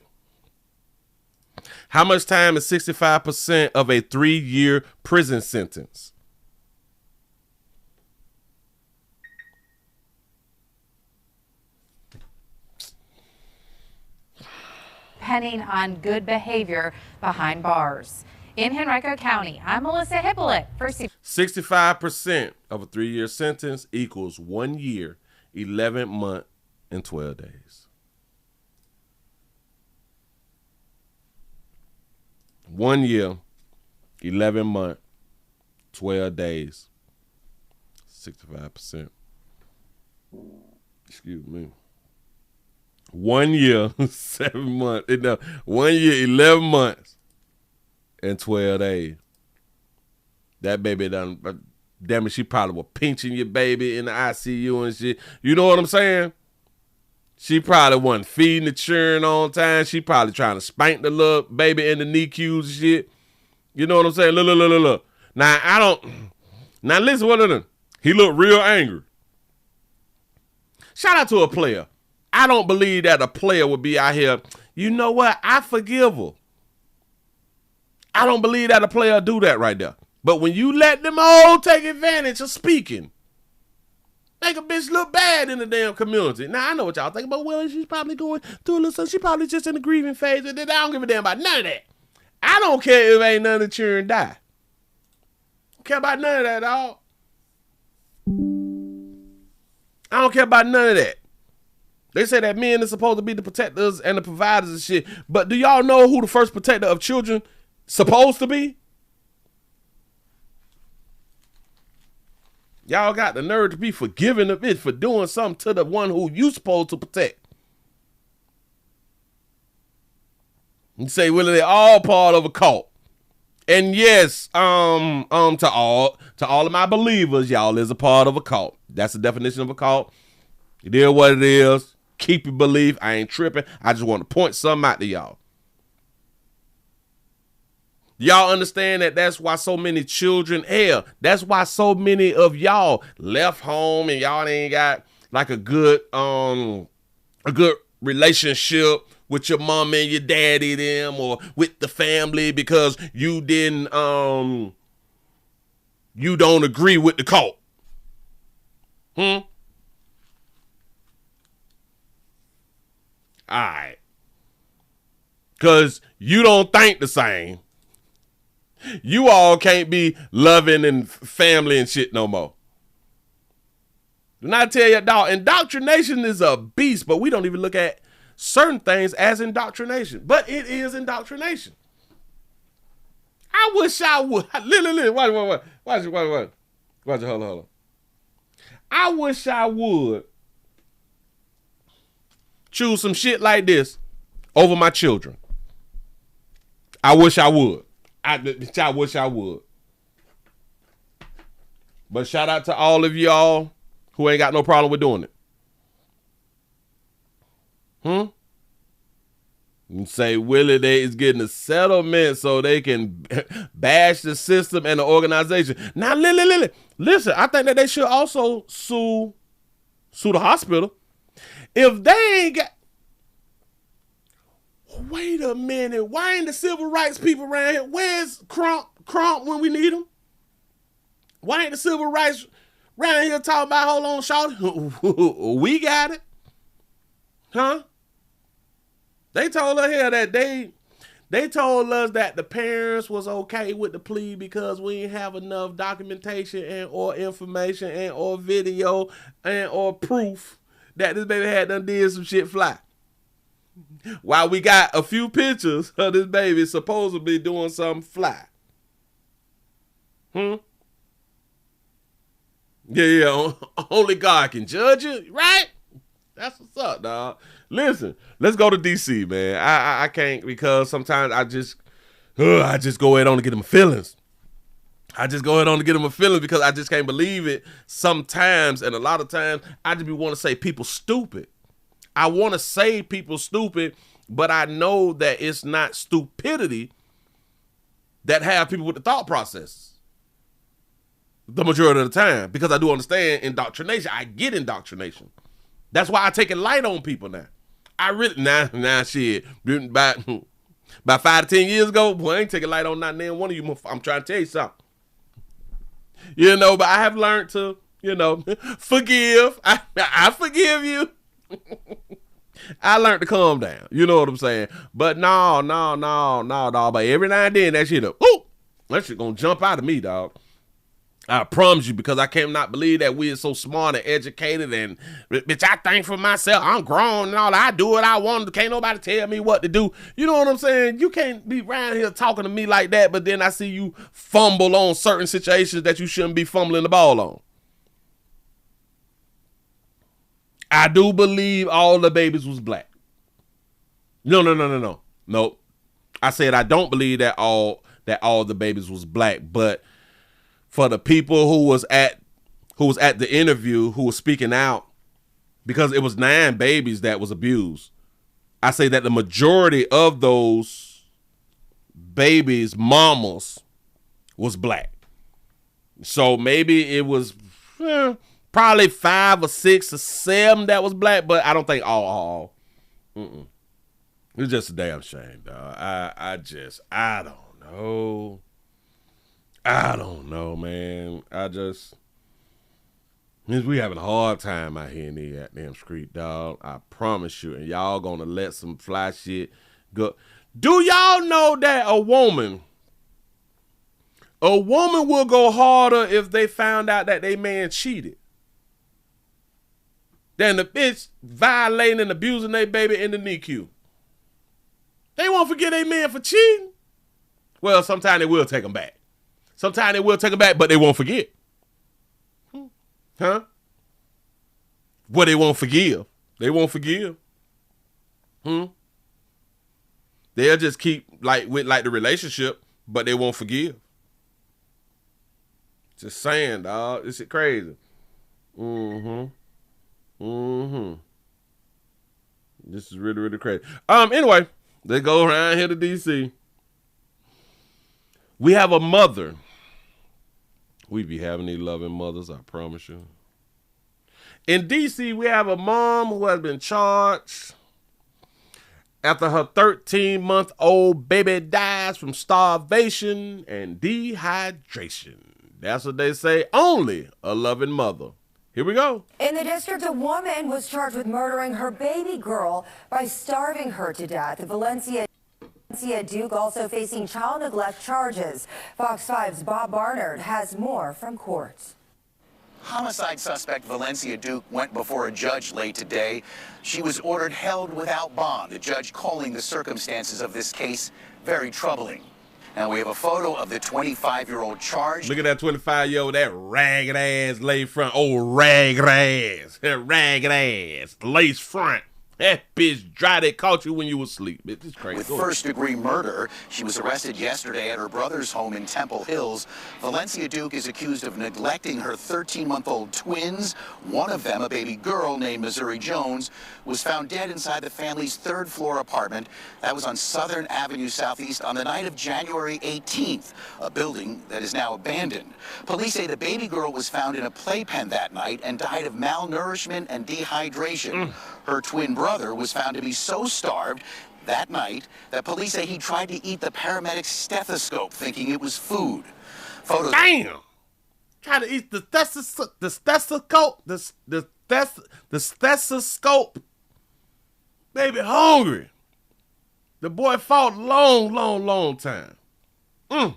How much time is 65% of a 3-year prison sentence? Depending on good behavior behind bars. In Henrico County, I'm Melissa Hippolyte for 65% of a 3-year sentence equals 1 year, 11 months, and 12 days. 1 year, 11 months, 12 days. 65%. Excuse me. 1 year, 7 months. No, 1 year, 11 months, and 12 days. That baby done, damn it, she probably was pinching your baby in the ICU and shit. You know what I'm saying? She probably wasn't feeding the children on time. She probably trying to spank the little baby in the NICUs and shit. You know what I'm saying? Look. Now listen, what of them? He looked real angry. Shout out to a player. I don't believe that a player would be out here, you know what, I forgive her. I don't believe that a player do that right there. But when you let them all take advantage of speaking, make a bitch look bad in the damn community. Now, I know what y'all think about Willie. She's probably going through a little something. She probably just in the grieving phase. I don't give a damn about none of that. I don't care if ain't none of the children die. Don't care about none of that, dog. I don't care about none of that. They say that men are supposed to be the protectors and the providers and shit. But do y'all know who the first protector of children supposed to be? Y'all got the nerve to be forgiving of it for doing something to the one who you supposed to protect. You say, well, they're all part of a cult. And yes, to all of my believers, y'all is a part of a cult. That's the definition of a cult. It is what it is. Keep your belief. I ain't tripping. I just want to point something out to y'all. Y'all understand that that's why so many children, that's why so many of y'all left home and y'all ain't got like a good relationship with your mom and your daddy them or with the family because you didn't you don't agree with the cult. Alright. Cause you don't think the same. You all can't be loving and family and shit no more. And I tell you, dog, indoctrination is a beast, but we don't even look at certain things as indoctrination. But it is indoctrination. I wish I would. Literally, watch, hold on. I wish I would choose some shit like this over my children. I wish I would. I wish I would. But shout out to all of y'all who ain't got no problem with doing it. You say, Willie, they is getting a settlement so they can bash the system and the organization. Now, listen, I think that they should also sue the hospital. If they ain't got... Wait a minute. Why ain't the civil rights people around here? Where's Crump when we need him? Why ain't the civil rights around here talking about, hold on, shawty? We got it. Huh? They told her here that they told us that the parents was okay with the plea because we didn't have enough documentation and or information and or video and or proof that this baby had done did some shit fly. While we got a few pictures of this baby supposedly doing something fly. Yeah, only God can judge it, right? That's what's up, dog. Listen, let's go to DC, man. I can't because sometimes I just go ahead on to get them feelings. I just go ahead on to get them a feeling because I just can't believe it sometimes. And a lot of times I just want to say people stupid. I want to say people stupid, but I know that it's not stupidity that have people with the thought process the majority of the time, because I do understand indoctrination. I get indoctrination. That's why I take it light on people now. I really, shit. About 5 to 10 years ago, boy, I ain't taking light on not name one of you. I'm trying to tell you something. You know, but I have learned to, forgive. I forgive you. I learned to calm down. You know what I'm saying? But no, dog. But every now and then that shit that shit gonna jump out of me, dog. I promise you, because I cannot believe that we are so smart and educated and, bitch, I think for myself, I'm grown and all that. I do what I want. Can't nobody tell me what to do. You know what I'm saying? You can't be around here talking to me like that, but then I see you fumble on certain situations that you shouldn't be fumbling the ball on. I do believe all the babies was black. No. Nope. I said I don't believe that all the babies was black, but for the people who was at the interview, who was speaking out, because it was 9 babies that was abused, I say that the majority of those babies' mamas was black. So maybe it was probably 5 or 6 or 7 that was black, but I don't think all. It's just a damn shame, dog. I don't know. I don't know, man. We having a hard time out here in the goddamn street, dog. I promise you. And y'all gonna let some fly shit Good. Do y'all know that a woman will go harder if they found out that they man cheated than the bitch violating and abusing their baby in the NICU? They won't forget their man for cheating. Well, sometimes they will take them back. Sometimes they will take them back, but they won't forget. Huh? Well, they won't forgive. They won't forgive. They'll just keep with the relationship, but they won't forgive. Just saying, dog. This is crazy. This is really, really crazy. Anyway, they go around here to DC. We have a mother. We be having these loving mothers, I promise you. In DC, we have a mom who has been charged after her 13-month-old baby dies from starvation and dehydration. That's what they say. Only a loving mother. Here we go. In the district, a woman was charged with murdering her baby girl by starving her to death. Valencia Duke also facing child neglect charges. Fox 5's Bob Barnard has more from court. Homicide suspect Valencia Duke went before a judge late today. She was ordered held without bond, the judge calling the circumstances of this case very troubling. Now we have a photo of the 25-year-old charged. Look at that 25-year-old, that ragged ass lace front. Oh, ragged ass. That ragged ass. Lace front. That bitch dry that caught you when you were asleep. It's crazy. With first-degree murder, she was arrested yesterday at her brother's home in Temple Hills. Valencia Duke is accused of neglecting her 13-month-old twins. One of them, a baby girl named Missouri Jones, was found dead inside the family's third-floor apartment. That was on Southern Avenue Southeast on the night of January 18th, a building that is now abandoned. Police say the baby girl was found in a playpen that night and died of malnourishment and dehydration. Her twin brother was found to be so starved that night that police say he tried to eat the paramedic's stethoscope, thinking it was food. Photos. Damn! Try to eat the stethoscope. Baby hungry. The boy fought long time.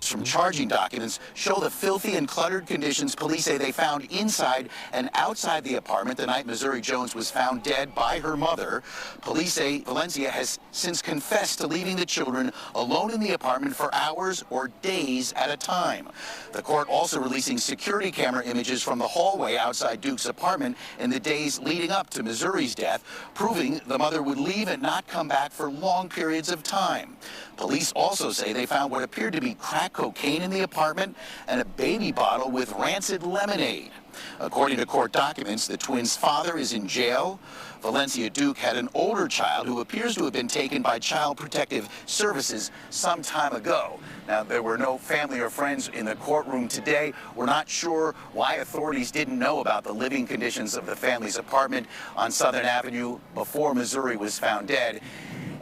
Some charging documents show the filthy and cluttered conditions police say they found inside and outside the apartment the night Missouri Jones was found dead by her mother. Police say Valencia has since confessed to leaving the children alone in the apartment for hours or days at a time. The court also releasing security camera images from the hallway outside Duke's apartment in the days leading up to Missouri's death, proving the mother would leave and not come back for long periods of time. Police also say they found what appeared to be crack cocaine in the apartment and a baby bottle with rancid lemonade. According to court documents, the twins' father is in jail. Valencia Duke had an older child who appears to have been taken by Child Protective Services some time ago. Now, there were no family or friends in the courtroom today. We're not sure why authorities didn't know about the living conditions of the family's apartment on Southern Avenue before Missouri was found dead.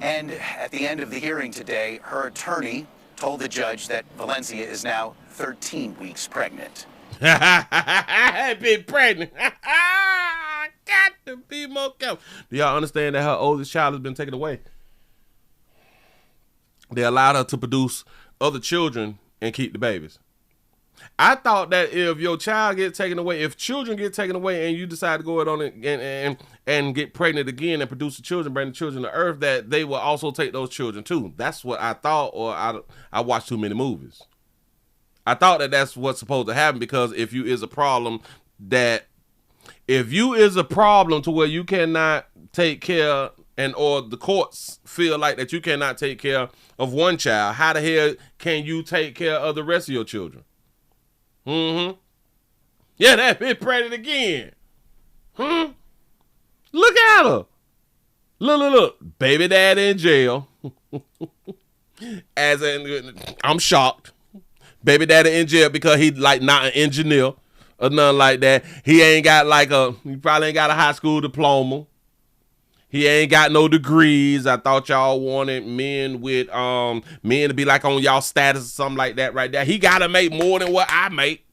And at the end of the hearing today, her attorney told the judge that Valencia is now 13 weeks pregnant. Been pregnant. Got to be more careful. Do y'all understand that her oldest child has been taken away? They allowed her to produce other children and keep the babies. I thought that if your child gets taken away, if children get taken away and you decide to go on and get pregnant again and produce the children, bring the children to earth, that they will also take those children too. That's what I thought, or I watched too many movies. I thought that that's what's supposed to happen, because if you is a problem to where you cannot take care, and or the courts feel like that you cannot take care of one child, how the hell can you take care of the rest of your children? Yeah, that bitch pregnant again. Look at her. Look. Baby daddy in jail. I'm shocked. Baby daddy in jail because he like not an engineer or nothing like that. He ain't got he probably ain't got a high school diploma. He ain't got no degrees. I thought y'all wanted men to be like on y'all status or something like that right there. He gotta make more than what I make.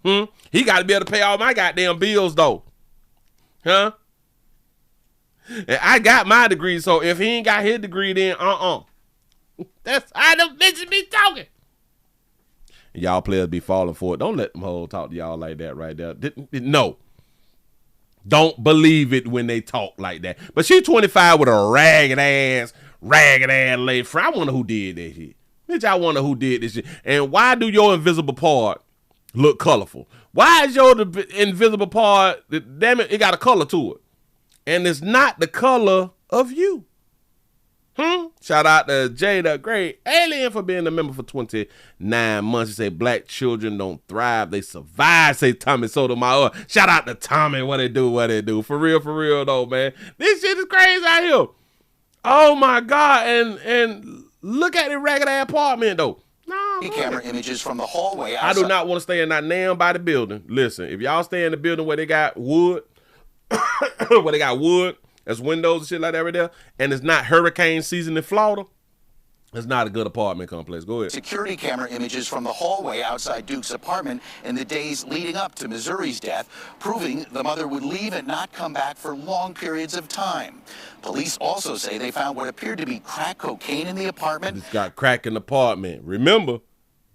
He gotta be able to pay all my goddamn bills though. And I got my degree, so if he ain't got his degree, then That's how them bitches be talking. Y'all players be falling for it. Don't let them hoes talk to y'all like that right there. No. Don't believe it when they talk like that. But she 25 with a ragged ass lady friend. I wonder who did that shit. Bitch, I wonder who did this shit. And why do your invisible part look colorful? Why is your invisible part, damn it, it got a color to it. And it's not the color of you. Shout out to Jada Great Alien for being a member for 29 months. She say black children don't thrive, they survive. Say Tommy Sotomayor. Shout out to Tommy. What they do. For real though, man. This shit is crazy out here. Oh my God. And look at the ragged ass apartment though. Camera images from the hallway outside. I do not want to stay in that damn by the building. Listen, if y'all stay in the building where they got wood, there's windows and shit like that right there, and it's not hurricane season in Florida, it's not a good apartment complex. Go ahead. Security camera images from the hallway outside Duke's apartment in the days leading up to Missouri's death, proving the mother would leave and not come back for long periods of time. Police also say they found what appeared to be crack cocaine in the apartment. It's got crack in the apartment. Remember,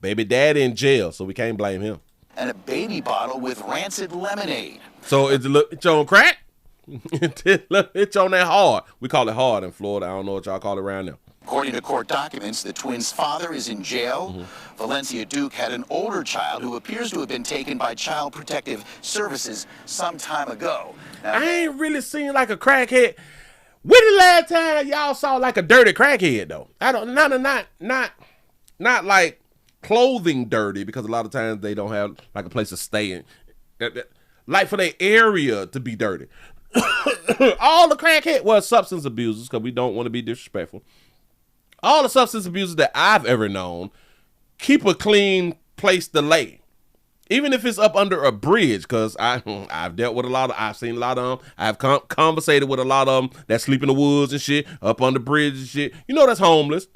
baby daddy in jail, so we can't blame him. And a baby bottle with rancid lemonade. So it's on crack? It's on that hard. We call it hard in Florida. I don't know what y'all call it around there. According to court documents, the twins' father is in jail. Valencia Duke had an older child who appears to have been taken by Child Protective Services some time ago. Now, I ain't really seen like a crackhead. When the last time y'all saw like a dirty crackhead though? I don't not like clothing dirty, because a lot of times they don't have like a place to stay in. Like for their area to be dirty. All the crackhead was substance abusers, because we don't want to be disrespectful. All the substance abusers that I've ever known keep a clean place to lay, even if it's up under a bridge. Because I've dealt with a lot of, I've seen a lot of them. I've conversated with a lot of them that sleep in the woods and shit, up under bridges and shit. You know that's homeless,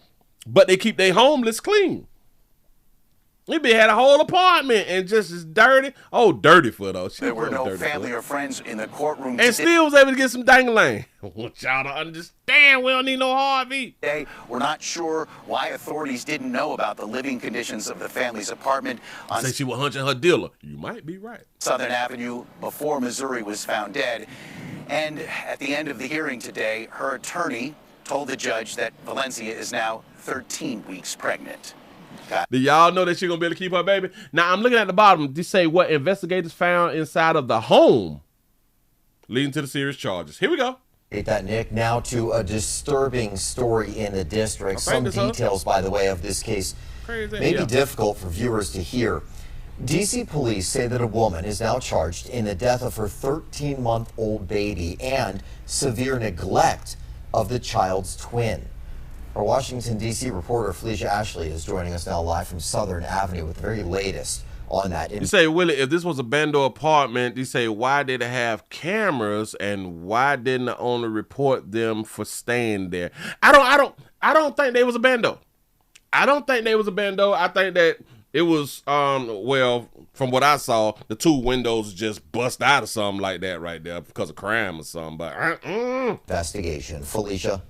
but they keep their homeless clean. He had a whole apartment and just as dirty. Oh, dirty for those. There were no family or friends in the courtroom. And still was able to get some dangling. I want y'all to understand, we don't need no hard beat. We're not sure why authorities didn't know about the living conditions of the family's apartment. Say she was hunching her dealer. You might be right. Southern Avenue before Missouri was found dead. And at the end of the hearing today, her attorney told the judge that Valencia is now 13 weeks pregnant. Do y'all know that she's gonna be able to keep her baby? Now I'm looking at the bottom. They say what investigators found inside of the home leading to the serious charges. Here we go. That, Nick. Now to a disturbing story in the district. Some details, by the way, of this case may be difficult for viewers to hear. DC police say that a woman is now charged in the death of her 13-month-old baby and severe neglect of the child's twin. Our Washington, D.C. reporter Felicia Ashley is joining us now live from Southern Avenue with the very latest on that. You say, Willie, if this was a bando apartment, you say, why did it have cameras and why didn't the owner report them for staying there? I don't think they was a bando. I don't think they was a bando. I think that it was, well, from what I saw, the two windows just bust out or something like that right there because of crime or something. But investigation, Felicia.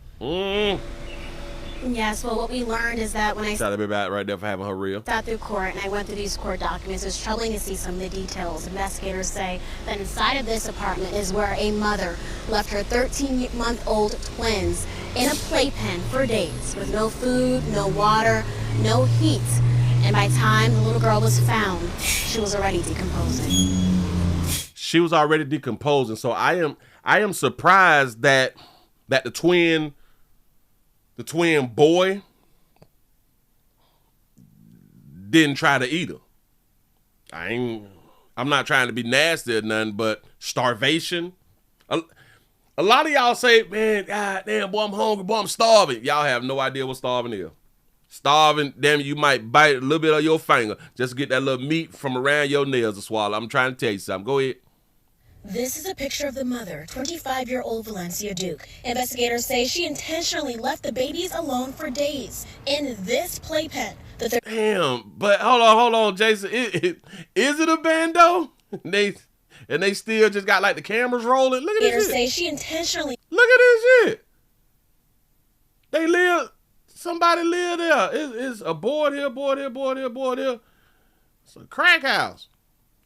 Yes, well, what we learned is that when I shout out back right there for having her real. Sat through court and I went through these court documents, it's troubling to see some of the details. Investigators say that inside of this apartment is where a mother left her 13-month-old twins in a playpen for days with no food, no water, no heat. And by the time the little girl was found, she was already decomposing. She was already decomposing. So I am surprised that the twin boy didn't try to eat her. I'm not trying to be nasty or nothing, but starvation. A lot of y'all say, man, God damn, boy, I'm hungry, boy, I'm starving. Y'all have no idea what starving is. Starving, damn, you might bite a little bit of your finger just to get that little meat from around your nails to swallow. I'm trying to tell you something. Go ahead. This is a picture of the mother, 25-year-old Valencia Duke. Investigators say she intentionally left the babies alone for days in this playpen. Damn, but hold on, Jason. Is it a bando? and they still just got like the cameras rolling. Look at this shit. Say she intentionally. Look at this shit. They live. Somebody live there. It's a board here, board here, board here, board here. It's a crack house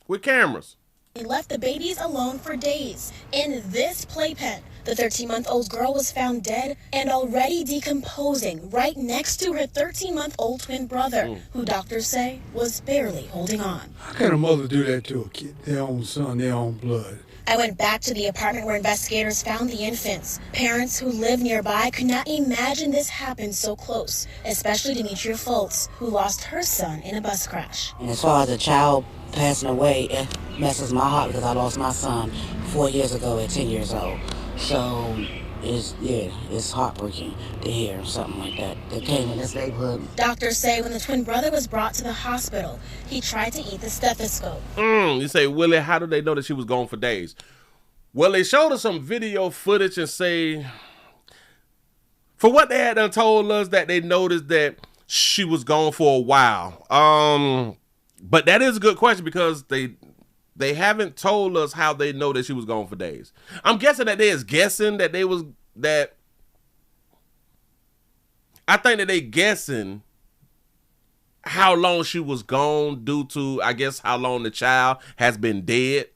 with cameras. He left the babies alone for days. In this playpen, the 13-month-old girl was found dead and already decomposing right next to her 13-month-old twin brother, who doctors say was barely holding on. How can a mother do that to a kid, their own son, their own blood? I went back to the apartment where investigators found the infants. Parents who live nearby could not imagine this happened so close, especially Demetria Foltz, who lost her son in a bus crash. And as far as the child passing away, it messes my heart because I lost my son 4 years ago at 10 years old. So it's heartbreaking to hear something like that came in this neighborhood. Doctors say when the twin brother was brought to the hospital, he tried to eat the stethoscope. You say, Willie, how did they know that she was gone for days? Well, they showed us some video footage and say, for what they had done told us, that they noticed that she was gone for a while. But that is a good question because they haven't told us how they know that she was gone for days. I'm guessing that they is guessing that I think that they guessing how long she was gone due to, I guess, how long the child has been dead.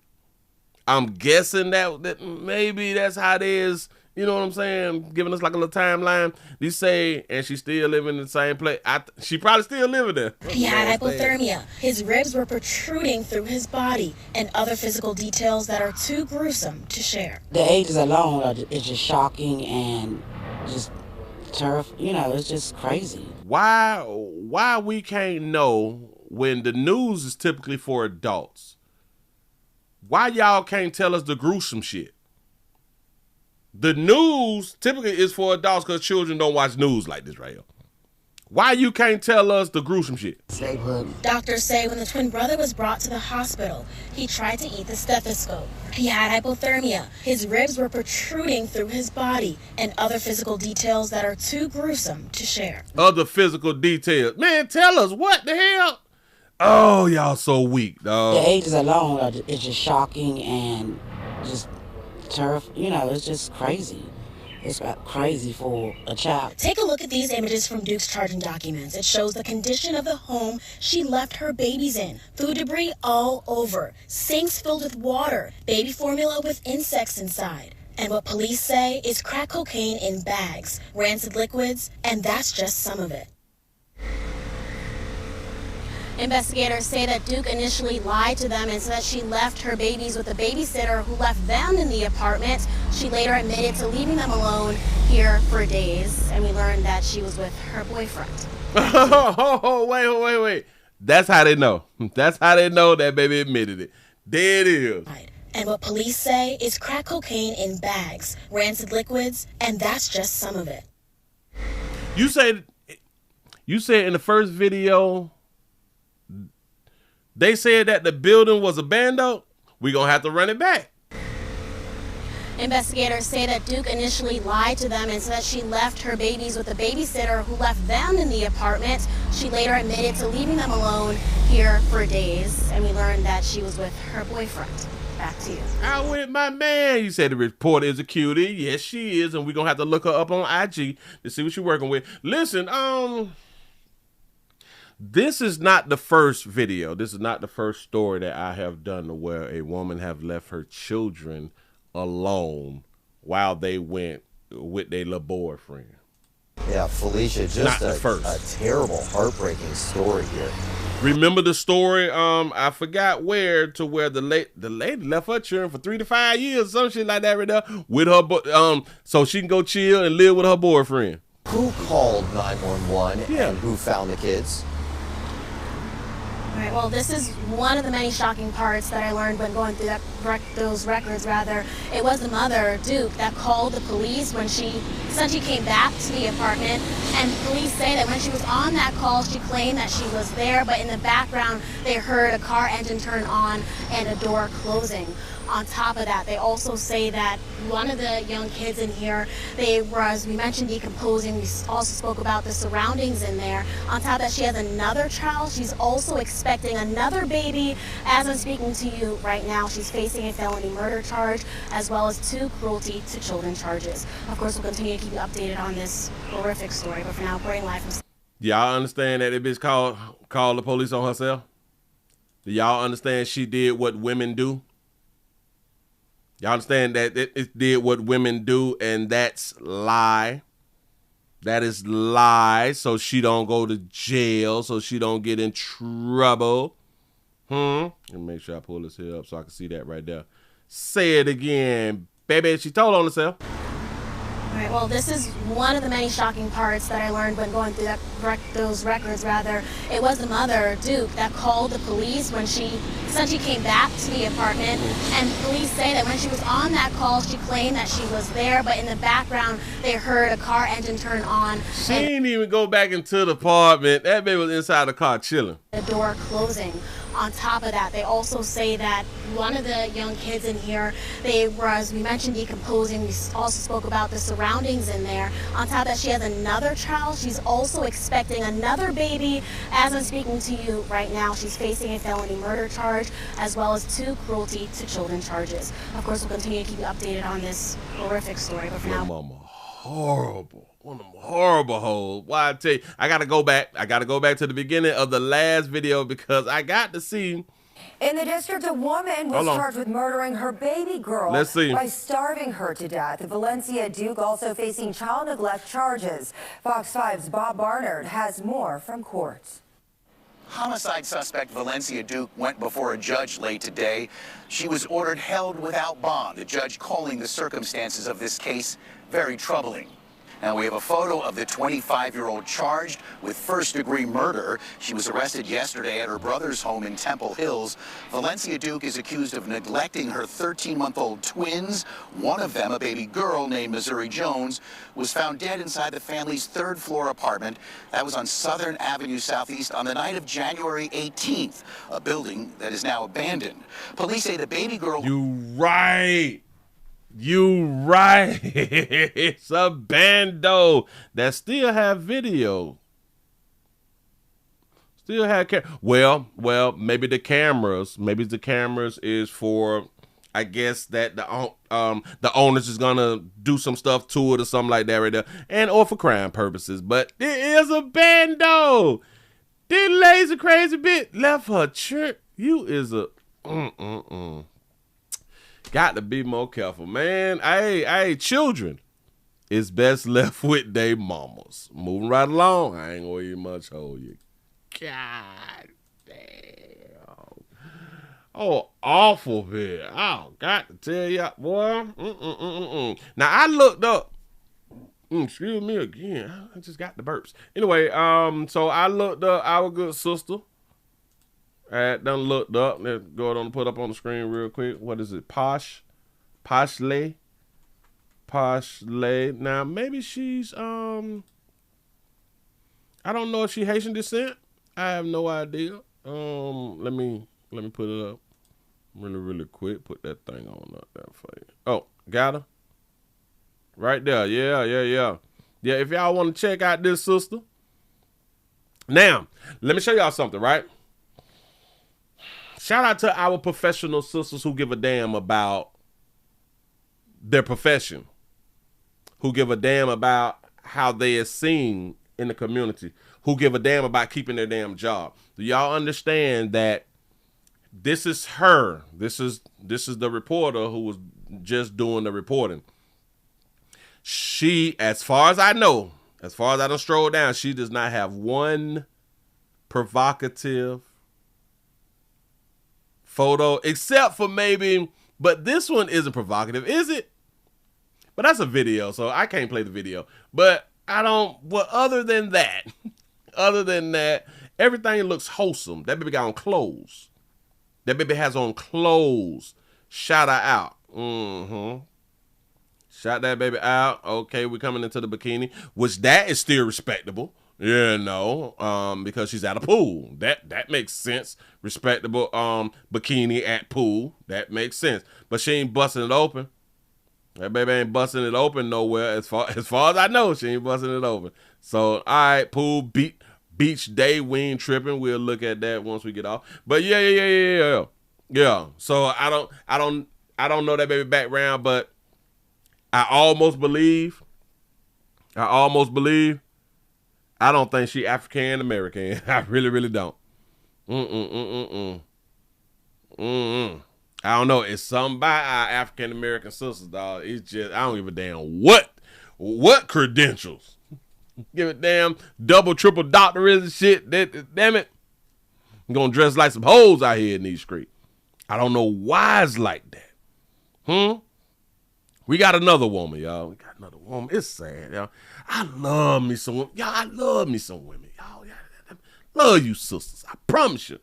I'm guessing that maybe that's how it is. You know what I'm saying? Giving us like a little timeline. They say, and she's still living in the same place. She probably still living there. He had hypothermia. His ribs were protruding through his body, and other physical details that are too gruesome to share. The ages alone is just shocking and just terrifying. You know, it's just crazy. Why we can't know when the news is typically for adults? Why y'all can't tell us the gruesome shit? The news typically is for adults because children don't watch news like this right here. Why you can't tell us the gruesome shit? Doctors say when the twin brother was brought to the hospital, he tried to eat the stethoscope. He had hypothermia. His ribs were protruding through his body, and other physical details that are too gruesome to share. Other physical details. Man, tell us what the hell? Oh, y'all so weak, dog. The ages alone is just shocking and just terrifying. You know, it's just crazy. It's crazy for a child. Take a look at these images from Duke's charging documents. It shows the condition of the home she left her babies in. Food debris all over. Sinks filled with water. Baby formula with insects inside. And what police say is crack cocaine in bags, rancid liquids, and that's just some of it. Investigators say that Duke initially lied to them and said that she left her babies with a babysitter who left them in the apartment. She later admitted to leaving them alone here for days, and we learned that she was with her boyfriend. Wait. That's how they know. That's how they know that baby admitted it. There it is. And what police say is crack cocaine in bags, rancid liquids, and that's just some of it. You said in the first video, they said that the building was abandoned. We're going to have to run it back. Investigators say that Duke initially lied to them and said that she left her babies with a babysitter who left them in the apartment. She later admitted to leaving them alone here for days, and we learned that she was with her boyfriend. Back to you. Out with my man. You said the reporter is a cutie. Yes, she is, and we're going to have to look her up on IG to see what she's working with. Listen, this is not the first video. This is not the first story that I have done where a woman have left her children alone while they went with their little boyfriend. Yeah, Felicia, just a terrible, heartbreaking story here. Remember the story? I forgot where the lady left her children for 3 to 5 years, some shit like that right there, with her so she can go chill and live with her boyfriend. Who called 911 and who found the kids? All right, well, this is one of the many shocking parts that I learned when going through those records. It was the mother, Duke, that called the police when she essentially came back to the apartment. And police say that when she was on that call, she claimed that she was there, but in the background, they heard a car engine turn on and a door closing. On top of that, they also say that one of the young kids in here, they were, as we mentioned, decomposing. We also spoke about the surroundings in there. On top of that, she has another child. She's also expecting another baby. As I'm speaking to you right now, she's facing a felony murder charge as well as 2 cruelty to children charges. Of course, we'll continue to keep you updated on this horrific story, but for now, reporting live from... Y'all understand that bitch called the police on herself? Do y'all understand she did what women do? Y'all understand that it did what women do, and that's lie. That is lie, so she don't go to jail, so she don't get in trouble. Let me make sure I pull this here up so I can see that right there. Say it again, baby. She told on herself. All right, well, this is one of the many shocking parts that I learned when going through those records, rather. It was the mother, Duke, that called the police when she essentially came back to the apartment. And police say that when she was on that call, she claimed that she was there, but in the background, they heard a car engine turn on. She didn't even go back into the apartment. That baby was inside the car chilling. The door closing. On top of that, they also say that one of the young kids in here, they were, as we mentioned, decomposing. We also spoke about the surroundings in there. On top of that, she has another child. She's also expecting another baby. As I'm speaking to you right now, she's facing a felony murder charge as well as 2 cruelty to children charges. Of course, we'll continue to keep you updated on this horrific story, but for now... Mama, horrible. One of them horrible hoes. Why I tell you, I gotta go back. I gotta go back to the beginning of the last video because I got to see. In the district, a woman was charged with murdering her baby girl by starving her to death. Valencia Duke also facing child neglect charges. Fox 5's Bob Barnard has more from court. Homicide suspect Valencia Duke went before a judge late today. She was ordered held without bond, the judge calling the circumstances of this case very troubling. Now, we have a photo of the 25-year-old charged with first-degree murder. She was arrested yesterday at her brother's home in Temple Hills. Valencia Duke is accused of neglecting her 13-month-old twins. One of them, a baby girl named Missouri Jones, was found dead inside the family's third-floor apartment. That was on Southern Avenue Southeast on the night of January 18th, a building that is now abandoned. Police say the baby girl... You right. It's a bando that still have video. Still have well, maybe the cameras is for, I guess that the owners is gonna do some stuff to it or something like that right there, and or for crime purposes. But it is a bando. This lazy crazy bitch left her church. You is a Got to be more careful, man. Hey, children, it's best left with they mamas. Moving right along. I ain't gonna even much hold you. God damn. Oh, awful here. Oh, got to tell ya, boy. Now I looked up. Excuse me again. I just got the burps. Anyway, so I looked up our good sister. I done looked up. Let's go ahead and put up on the screen real quick. What is it? Pashley. Now maybe she's I don't know if she Haitian descent. I have no idea. Let me put it up really quick. Put that thing on up there for you. Oh, got her. Right there. Yeah. Yeah, if y'all want to check out this sister. Now, let me show y'all something, right? Shout out to our professional sisters who give a damn about their profession, who give a damn about how they are seen in the community, who give a damn about keeping their damn job. Do y'all understand that this is her? This is the reporter who was just doing the reporting. She, as far as I know, as far as I don't stroll down, she does not have one provocative photo, except for maybe, but this one isn't provocative, is it? But that's a video, so I can't play the video. But other than that, everything looks wholesome. That baby got on clothes. That baby has on clothes. Shout her out. Shout that baby out. Okay, we're coming into the bikini, which that is still respectable. because she's at a pool. That makes sense. Respectable bikini at pool. That makes sense. But she ain't busting it open. That baby ain't busting it open nowhere. As far as I know, she ain't busting it open. So, all right, pool, beach day, we ain't tripping. We'll look at that once we get off. But yeah. So I don't know that baby background, but I almost believe. I don't think she African American. I really, really don't. I don't know. It's something by our African American sisters, dog. It's just, I don't give a damn what credentials. Give a damn double, triple doctorates and shit. Damn it. I'm gonna dress like some hoes out here in these streets. I don't know why it's like that. We got another woman, y'all. It's sad, y'all. I love me some women. Y'all, I love me some women. Y'all, love you sisters. I promise you.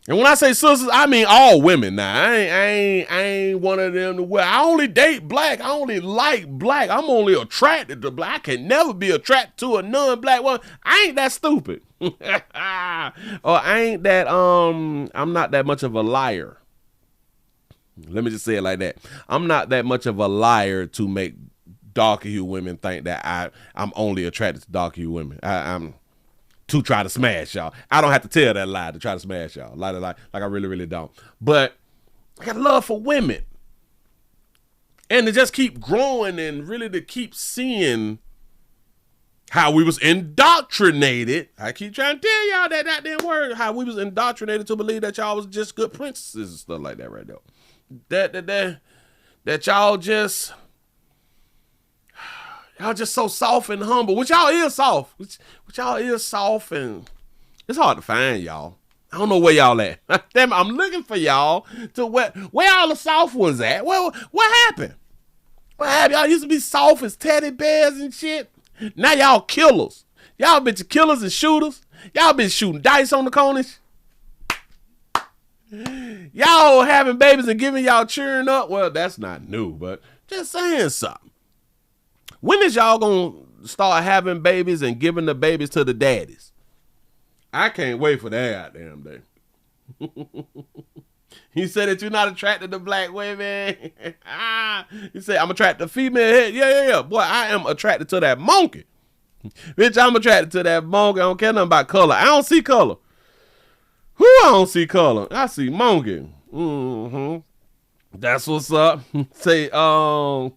And when I say sisters, I mean all women now. I ain't one of them I only date black. I only like black. I'm only attracted to black. I can never be attracted to a non-black woman. I ain't that stupid. Or I ain't that, I'm not that much of a liar. Let me just say it like that. I'm not that much of a liar to make darker hue women think that I'm only attracted to darker hue women. I'm to try to smash y'all. I don't have to tell that lie to try to smash y'all. Like I really, really don't. But I got love for women. And to just keep growing and really to keep seeing how we was indoctrinated. I keep trying to tell y'all that didn't work. How we was indoctrinated to believe that y'all was just good princesses and stuff like that right there. That y'all just so soft and humble, which y'all is soft, which y'all is soft, and it's hard to find y'all. I don't know where y'all at. Damn, I'm looking for y'all to where all the soft ones at. Well, what happened? What happened? Y'all used to be soft as teddy bears and shit. Now y'all killers. Y'all been killers and shooters. Y'all been shooting dice on the corners. Y'all having babies and giving y'all cheering up. Well, that's not new, but just saying something. When is y'all gonna start having babies and giving the babies to the daddies? I can't wait for that damn day. You said that you're not attracted to black women. You say I'm attracted to female head. Yeah. Boy, I am attracted to that monkey. Bitch, I'm attracted to that monkey. I don't care nothing about color. I don't see color. Who I don't see color? I see monkey. That's what's up. Say, got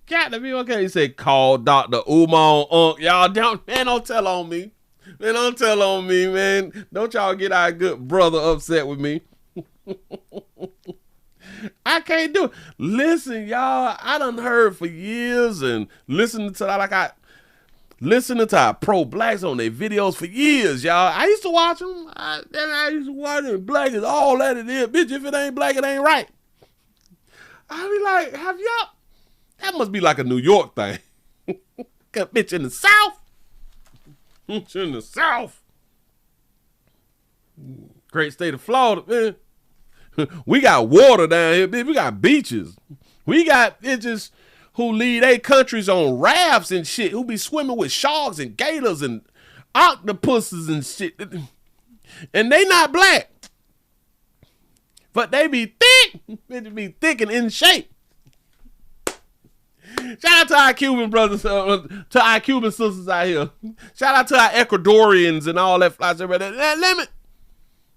to be okay. You say, call Dr. Umar. Y'all don't tell on me. Man, don't tell on me, man. Don't y'all get our good brother upset with me. I can't do it. Listen, y'all, I done heard for years and listening to our pro-blacks on their videos for years, y'all. I used to watch them. I used to watch them. Black is all that it is. Bitch, if it ain't black, it ain't right. I be like, have y'all? That must be like a New York thing. Bitch in the South. Bitch in the South. Great state of Florida, man. We got water down here, bitch. We got beaches. We got bitches who lead their countries on rafts and shit, who be swimming with sharks and gators and octopuses and shit. And they not black. But they be thick. They be thick and in shape. Shout out to our Cuban brothers, to our Cuban sisters out here. Shout out to our Ecuadorians and all that flies everybody. That limit.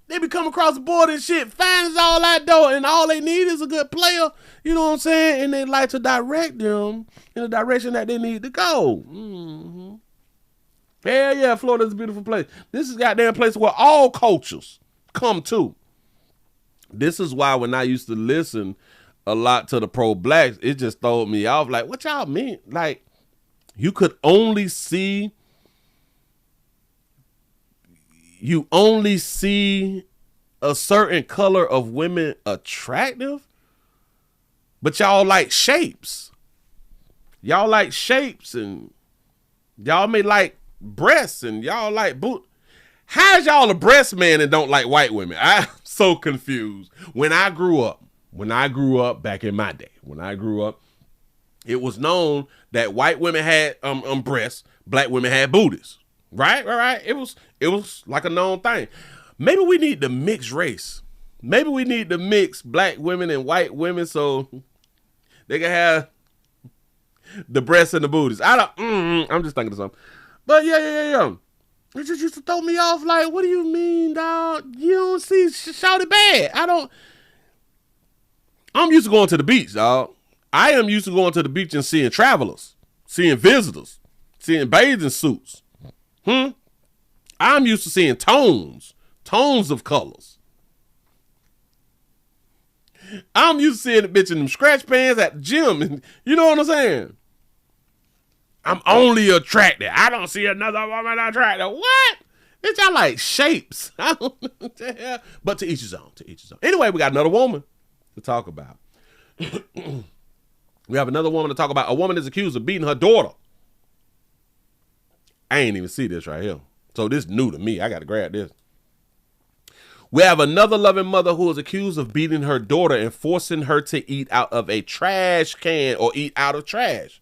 They be coming across the border and shit, fine as all that dough, and all they need is a good player, you know what I'm saying? And they like to direct them in the direction that they need to go. Mm-hmm. Hell yeah, Florida's a beautiful place. This is a goddamn place where all cultures come to. This is why when I used to listen a lot to the pro-blacks, it just throwed me off. Like, what y'all mean? Like, you could only see... You only see a certain color of women attractive, but y'all like shapes. Y'all like shapes, and y'all may like breasts, and y'all like boot. How's y'all a breast man and don't like white women? I'm so confused. When I grew up back in my day, it was known that white women had breasts, black women had booties. Right. It was like a known thing. Maybe we need to mix race. Maybe we need to mix black women and white women so they can have the breasts and the booties. I'm just thinking of something. But yeah. It just used to throw me off. Like, what do you mean, dog? You don't see shawty bad. I'm used to going to the beach, dog. I am used to going to the beach and seeing travelers, seeing visitors, seeing bathing suits. I'm used to seeing tones of colors. I'm used to seeing the bitch in them scratch pants at the gym. You know what I'm saying? I'm only attracted. I don't see another woman attracted. What? Bitch, I like shapes. I don't know what the hell. But to each his own. Anyway, we got another woman to talk about. We have another woman to talk about. A woman is accused of beating her daughter. I ain't even see this right here. So this is new to me. I got to grab this. We have another loving mother who is accused of beating her daughter and forcing her to eat out of a trash can or eat out of trash.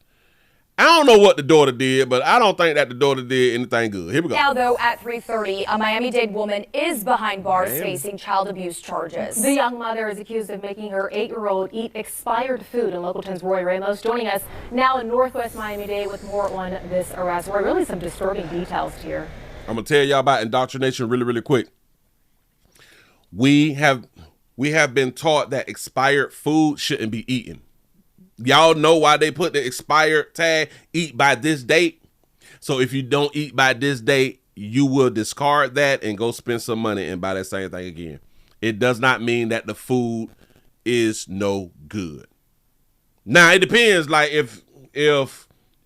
I don't know what the daughter did, but I don't think that the daughter did anything good. Here we go. Now, though, at 3:30, a Miami-Dade woman is behind bars facing child abuse charges. The young mother is accused of making her 8-year-old eat expired food. And Local 10's Roy Ramos joining us now in Northwest Miami-Dade with more on this arrest. Roy, really some disturbing details here. I'm going to tell y'all about indoctrination really quick. We have been taught that expired food shouldn't be eaten. Y'all know why they put the expired tag, eat by this date. So if you don't eat by this date, you will discard that and go spend some money and buy that same thing again. It does not mean that the food is no good. Now it depends. Like if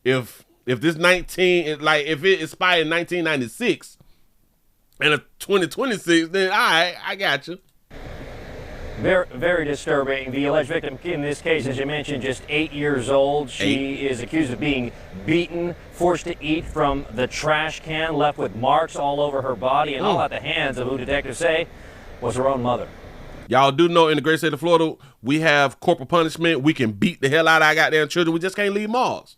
this 19, like if it expired in 1996 and a 2026, then all right, I got you. Very, very disturbing. The alleged victim in this case, as you mentioned, just 8 years old. She is accused of being beaten, forced to eat from the trash can, left with marks all over her body, and all at the hands of who detectives say was her own mother. Y'all do know in the great state of Florida, we have corporal punishment. We can beat the hell out of our goddamn children. We just can't leave marks.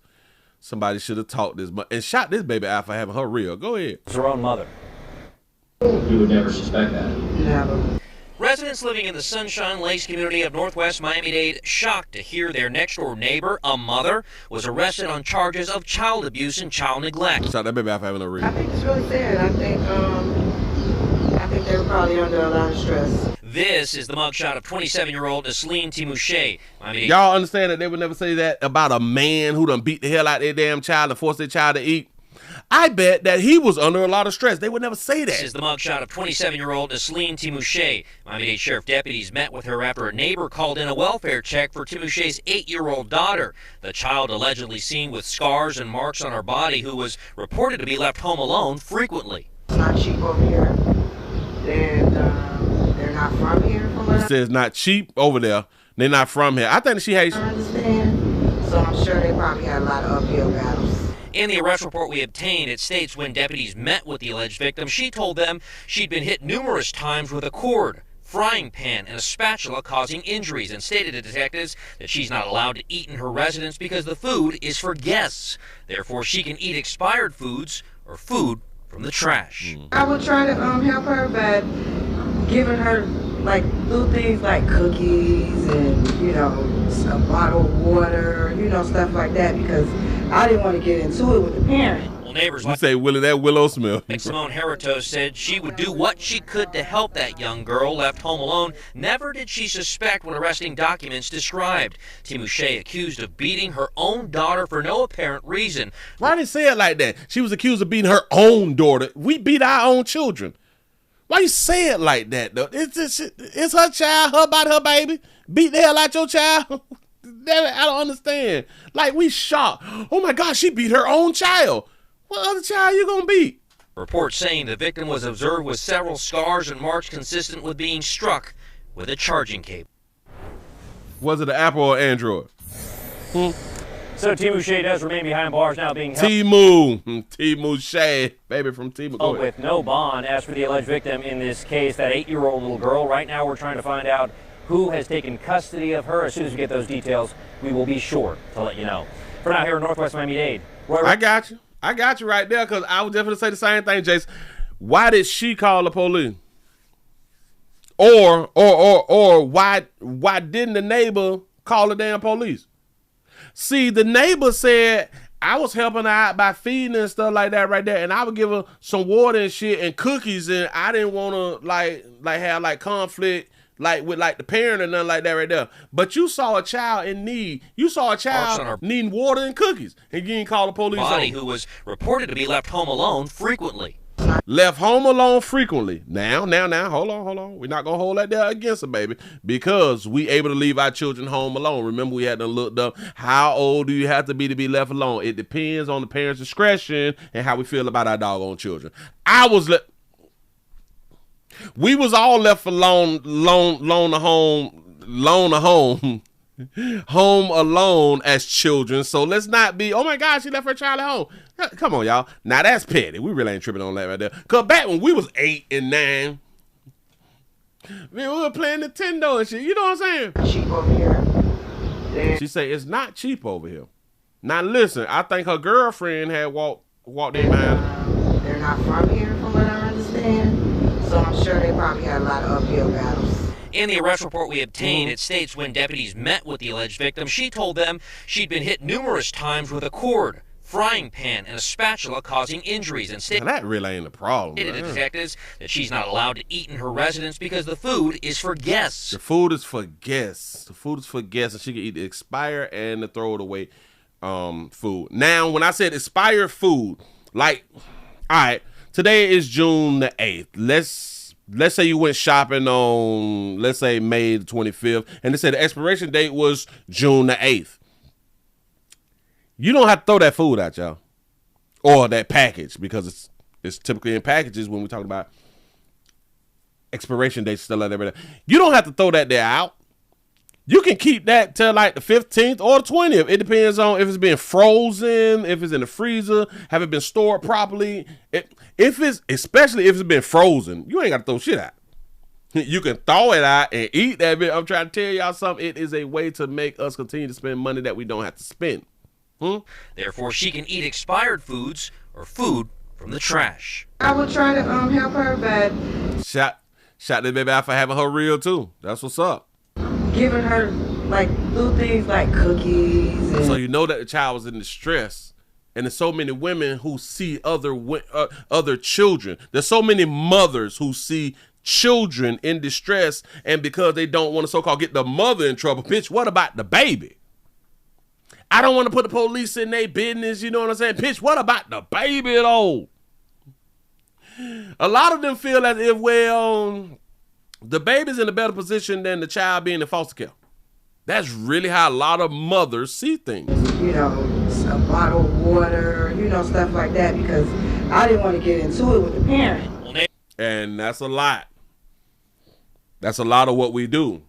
Somebody should have taught this and shot this baby out for having her real. Go ahead. It's her own mother. You would never suspect that. Never. Residents living in the Sunshine Lakes community of Northwest Miami-Dade shocked to hear their next-door neighbor, a mother, was arrested on charges of child abuse and child neglect. Shot that baby out for having a real. I think it's really sad. I think they were probably under a lot of stress. This is the mugshot of 27-year-old Nasleen Timouche. Y'all understand that they would never say that about a man who done beat the hell out of their damn child and forced their child to eat? I bet that he was under a lot of stress. They would never say that. This is the mugshot of 27-year-old Nasleen Timouche. Miami-Dade Sheriff deputies met with her after a neighbor called in a welfare check for Timouche's 8-year-old daughter. The child allegedly seen with scars and marks on her body who was reported to be left home alone frequently. It's not cheap over here. And they're not from here. It says not cheap over there. They're not from here. I think she hates. I understand. So I'm sure they probably had a lot of uphill battles. In the arrest report we obtained, it states when deputies met with the alleged victim, she told them she'd been hit numerous times with a cord, frying pan, and a spatula causing injuries, and stated to detectives that she's not allowed to eat in her residence because the food is for guests. Therefore, she can eat expired foods or food from the trash. I would try to help her by giving her like little things like cookies and, you know, a bottle of water, you know, stuff like that, because I didn't want to get into it with the parent. Well, neighbors You say Willie, that Willow smell. Simone Heritos said she would do what she could to help that young girl left home alone. Never did she suspect what arresting documents described. Timouche accused of beating her own daughter for no apparent reason. Why did they say it like that? She was accused of beating her own daughter. We beat our own children. Why you say it like that, though? It's her child, her body, her baby. Beat the hell out your child. I don't understand. Like, we shocked. Oh, my God, she beat her own child. What other child you gonna beat? Reports saying the victim was observed with several scars and marks consistent with being struck with a charging cable. Was it an Apple or Android? So Timouche does remain behind bars now, being held Timouche, baby from Timu. with no bond. As for the alleged victim in this case, that 8-year-old little girl, right now we're trying to find out who has taken custody of her. As soon as we get those details, we will be sure to let you know. For now, here in Northwest Miami-Dade, I got you. I got you right there, because I was definitely say the same thing, Jason. Why did she call the police? Or why didn't the neighbor call the damn police? See, the neighbor said I was helping her out by feeding and stuff like that right there, and I would give her some water and shit and cookies, and I didn't want to like have like conflict with the parent or nothing like that right there. But you saw a child in need. You saw a child needing water and cookies, and you didn't call the police on her. Who was reported to be left home alone frequently. Left home alone frequently. Now, hold on. We're not gonna hold that there against her, baby, because we able to leave our children home alone. Remember, we had to look up how old do you have to be left alone. It depends on the parents' discretion and how we feel about our doggone children. We was all left alone, home alone as children. So let's not be, oh my gosh, she left her child at home. Come on, y'all. Now that's petty. We really ain't tripping on that right there. Cause back when we was 8 and 9, man, we were playing Nintendo and shit. You know what I'm saying? Cheap over here. She say it's not cheap over here. Now listen, I think her girlfriend had walked in behind her. They're not from here, from what I understand. So I'm sure they probably had a lot of uphill battles. In the arrest report we obtained, it states when deputies met with the alleged victim, she told them she'd been hit numerous times with a cord, frying pan, and a spatula, causing injuries, and stated that really ain't a problem. To detectives that she's not allowed to eat in her residence because the food is for guests. The food is for guests. The food is for guests, and she can eat the expired and the throw it away food. Now, when I said expired food, like, all right, today is June the 8th. Let's say you went shopping on, let's say, May the 25th, and they said the expiration date was June the 8th. You don't have to throw that food out, y'all, or that package, because it's typically in packages when we're talking about expiration dates, stuff like that. You don't have to throw that there out. You can keep that till like the 15th or the 20th. It depends on if it's been frozen, if it's in the freezer, have it been stored properly. Especially if it's been frozen, you ain't got to throw shit out. You can throw it out and eat that bit. I'm trying to tell y'all something. It is a way to make us continue to spend money that we don't have to spend. Therefore, she can eat expired foods or food from the trash. I would try to help her, but shot this baby out for having her real too. That's what's up. Giving her like little things like cookies. And so you know that the child was in distress, and there's so many women who see other children. There's so many mothers who see children in distress, and because they don't want to so-called get the mother in trouble, bitch, what about the baby? I don't want to put the police in their business, you know what I'm saying? Bitch, what about the baby at all? A lot of them feel as if, well, the baby's in a better position than the child being in foster care. That's really how a lot of mothers see things. You know, a bottle of water, you know, stuff like that, because I didn't want to get into it with the parent. And that's a lot. That's a lot of what we do.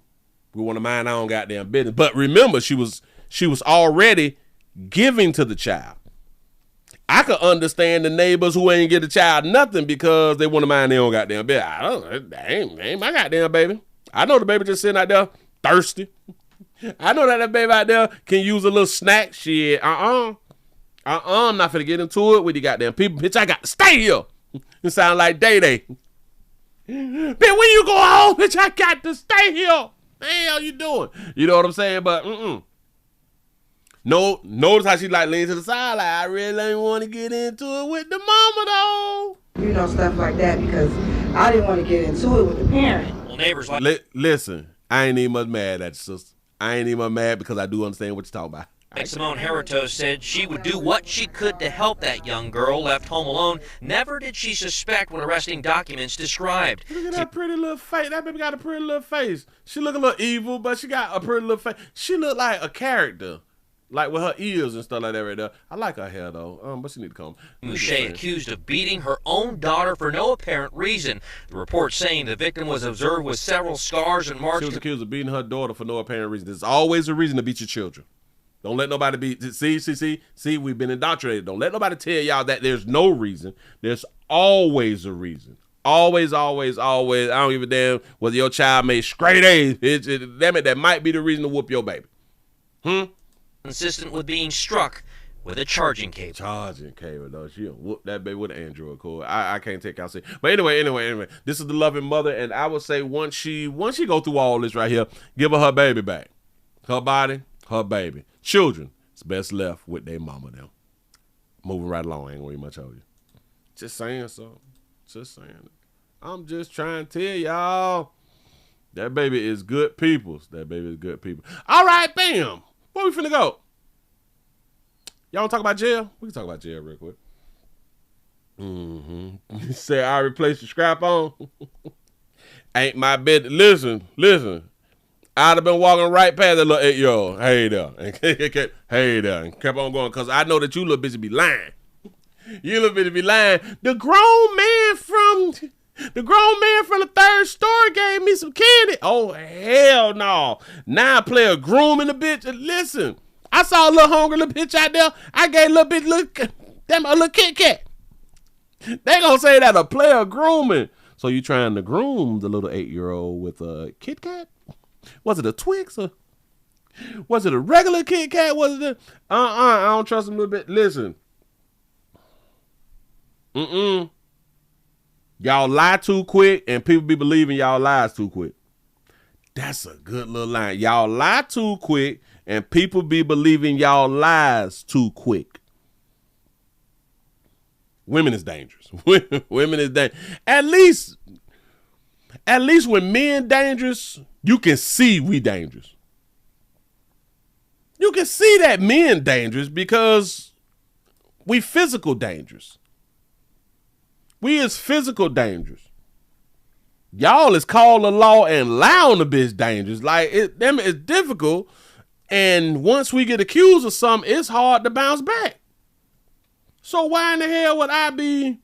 We want to mind our own goddamn business. But remember, she was already giving to the child. I could understand the neighbors who ain't get the child nothing because they want to mind their own goddamn business. Ain't my goddamn baby. I know the baby just sitting out there thirsty. I know that baby out there can use a little snack. Shit, I'm not finna get into it with you goddamn people. Bitch, I got to stay here. You sound like Day-Day. Bitch, when you go home, bitch, I got to stay here. Hell you doing? You know what I'm saying? But no, notice how she like leans to the side, like I really ain't want to get into it with the mama though. You know, stuff like that, because I didn't want to get into it with the parent. Well, neighbors like listen, I ain't even much mad at you, sister. I ain't even mad because I do understand what you're talking about. Simone Heritos said she would do what she could to help that young girl left home alone. Never did she suspect what arresting documents described. Look at that pretty little face. That baby got a pretty little face. She look a little evil, but she got a pretty little face. She look like a character, like with her ears and stuff like that right there. I like her hair though, but she need to comb. Mouche accused of beating her own daughter for no apparent reason. The report saying the victim was observed with several scars and marks. She was accused of beating her daughter for no apparent reason. There's always a reason to beat your children. Don't let nobody beat. See, we've been indoctrinated. Don't let nobody tell y'all that there's no reason. There's always a reason. Always. I don't give a damn whether your child made straight A's. Damn it, that might be the reason to whoop your baby. Consistent with being struck with a charging cable. Charging cable, though. She'll whoop that baby with an Android cord. I can't take out. But anyway, this is the loving mother, and I would say once she go through all this right here, give her baby back. Her body, her baby. Children, it's best left with their mama now. Moving right along, ain't gonna be much of you. Just saying so. Just saying. I'm just trying to tell y'all, that baby is good peoples. That baby is good people. All right, bam. Where we finna go? Y'all want to talk about jail? We can talk about jail real quick. You say I replaced the scrap on? Ain't my bed. Listen. I'd have been walking right past that little 8-year-old. Hey there. And kept on going, because I know that you little bitch be lying. You little bitch be lying. The grown man from the third story gave me some candy. Oh, hell no. Now I play a groom in the bitch. Listen, I saw a little hungry little bitch out there. I gave a little bitch a little Kit Kat. They gonna say that a player grooming. So you trying to groom the little 8-year-old with a Kit Kat? Was it a Twix or was it a regular Kit Kat? Was it I don't trust him a little bit. Listen. Y'all lie too quick and people be believing y'all lies too quick. That's a good little line. Y'all lie too quick and people be believing y'all lies too quick. Women is dangerous. Women is dangerous. At least when men dangerous, you can see we dangerous. You can see that men dangerous because we physical dangerous. We is physical dangerous. Y'all is call the law and lie on the bitch dangerous. Like it's difficult. And once we get accused of something, it's hard to bounce back. So why in the hell would I be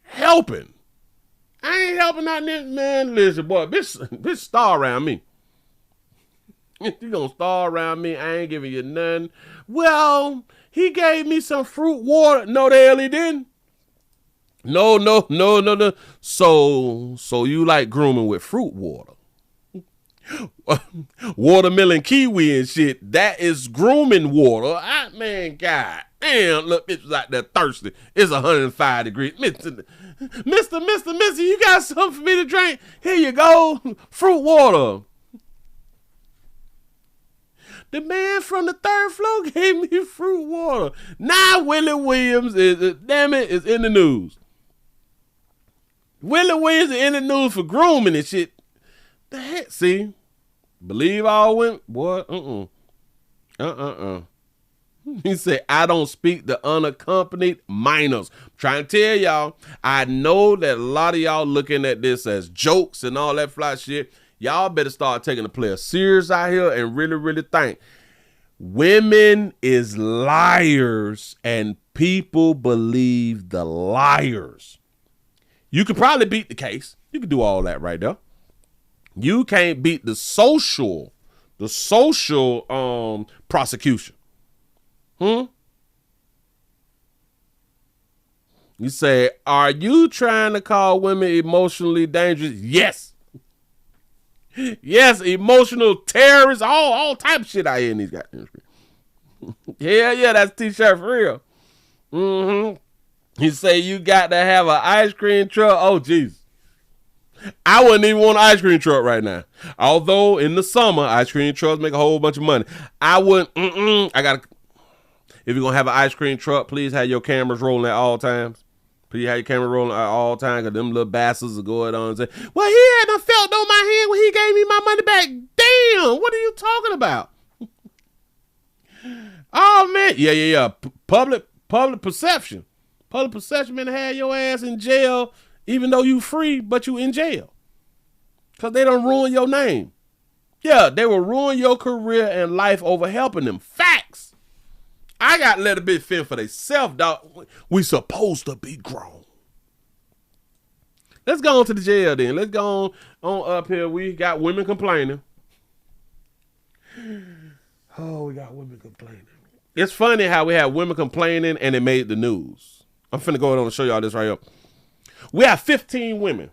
helping? I ain't helping out there, man. Listen, boy, bitch star around me. You gonna star around me, I ain't giving you nothing. Well, he gave me some fruit water. No, the hell he didn't. No. So you like grooming with fruit water. Watermelon kiwi and shit. That is grooming water. Man, God damn, look, bitch was out there thirsty. It's 105 degrees. Mister, you got something for me to drink? Here you go. Fruit water. The man from the third floor gave me fruit water. Now Willie Williams is in the news. Willie Williams is in the news for grooming and shit. The heck, see? Believe all women? Boy, He said, I don't speak the unaccompanied minors. I'm trying to tell y'all, I know that a lot of y'all looking at this as jokes and all that fly shit. Y'all better start taking the player serious out here and really, really think. Women is liars and people believe the liars. You could probably beat the case. You could do all that right there. You can't beat the social prosecution. You say, are you trying to call women emotionally dangerous? Yes. Yes, emotional terrorists, all type of shit out here in these guys. Yeah, that's t-shirt for real. You say you got to have an ice cream truck. Oh, Jesus. I wouldn't even want an ice cream truck right now. Although in the summer, ice cream trucks make a whole bunch of money. I wouldn't, if you're going to have an ice cream truck, please have your cameras rolling at all times. Please have your camera rolling at all times, because them little bastards will go on and say, well, he had done felt on my hand when he gave me my money back. Damn, what are you talking about? Oh, man. Yeah. Public perception. Public perception, man, to have your ass in jail, even though you free, but you in jail. Because they done ruin your name. Yeah, they will ruin your career and life over helping them. Facts. I got to let a bitch fend for themselves, dog. We supposed to be grown. Let's go on to the jail then. Let's go on up here. We got women complaining. Oh, we got women complaining. It's funny how we have women complaining and it made the news. I'm finna go on and show y'all this right here. We have 15 women.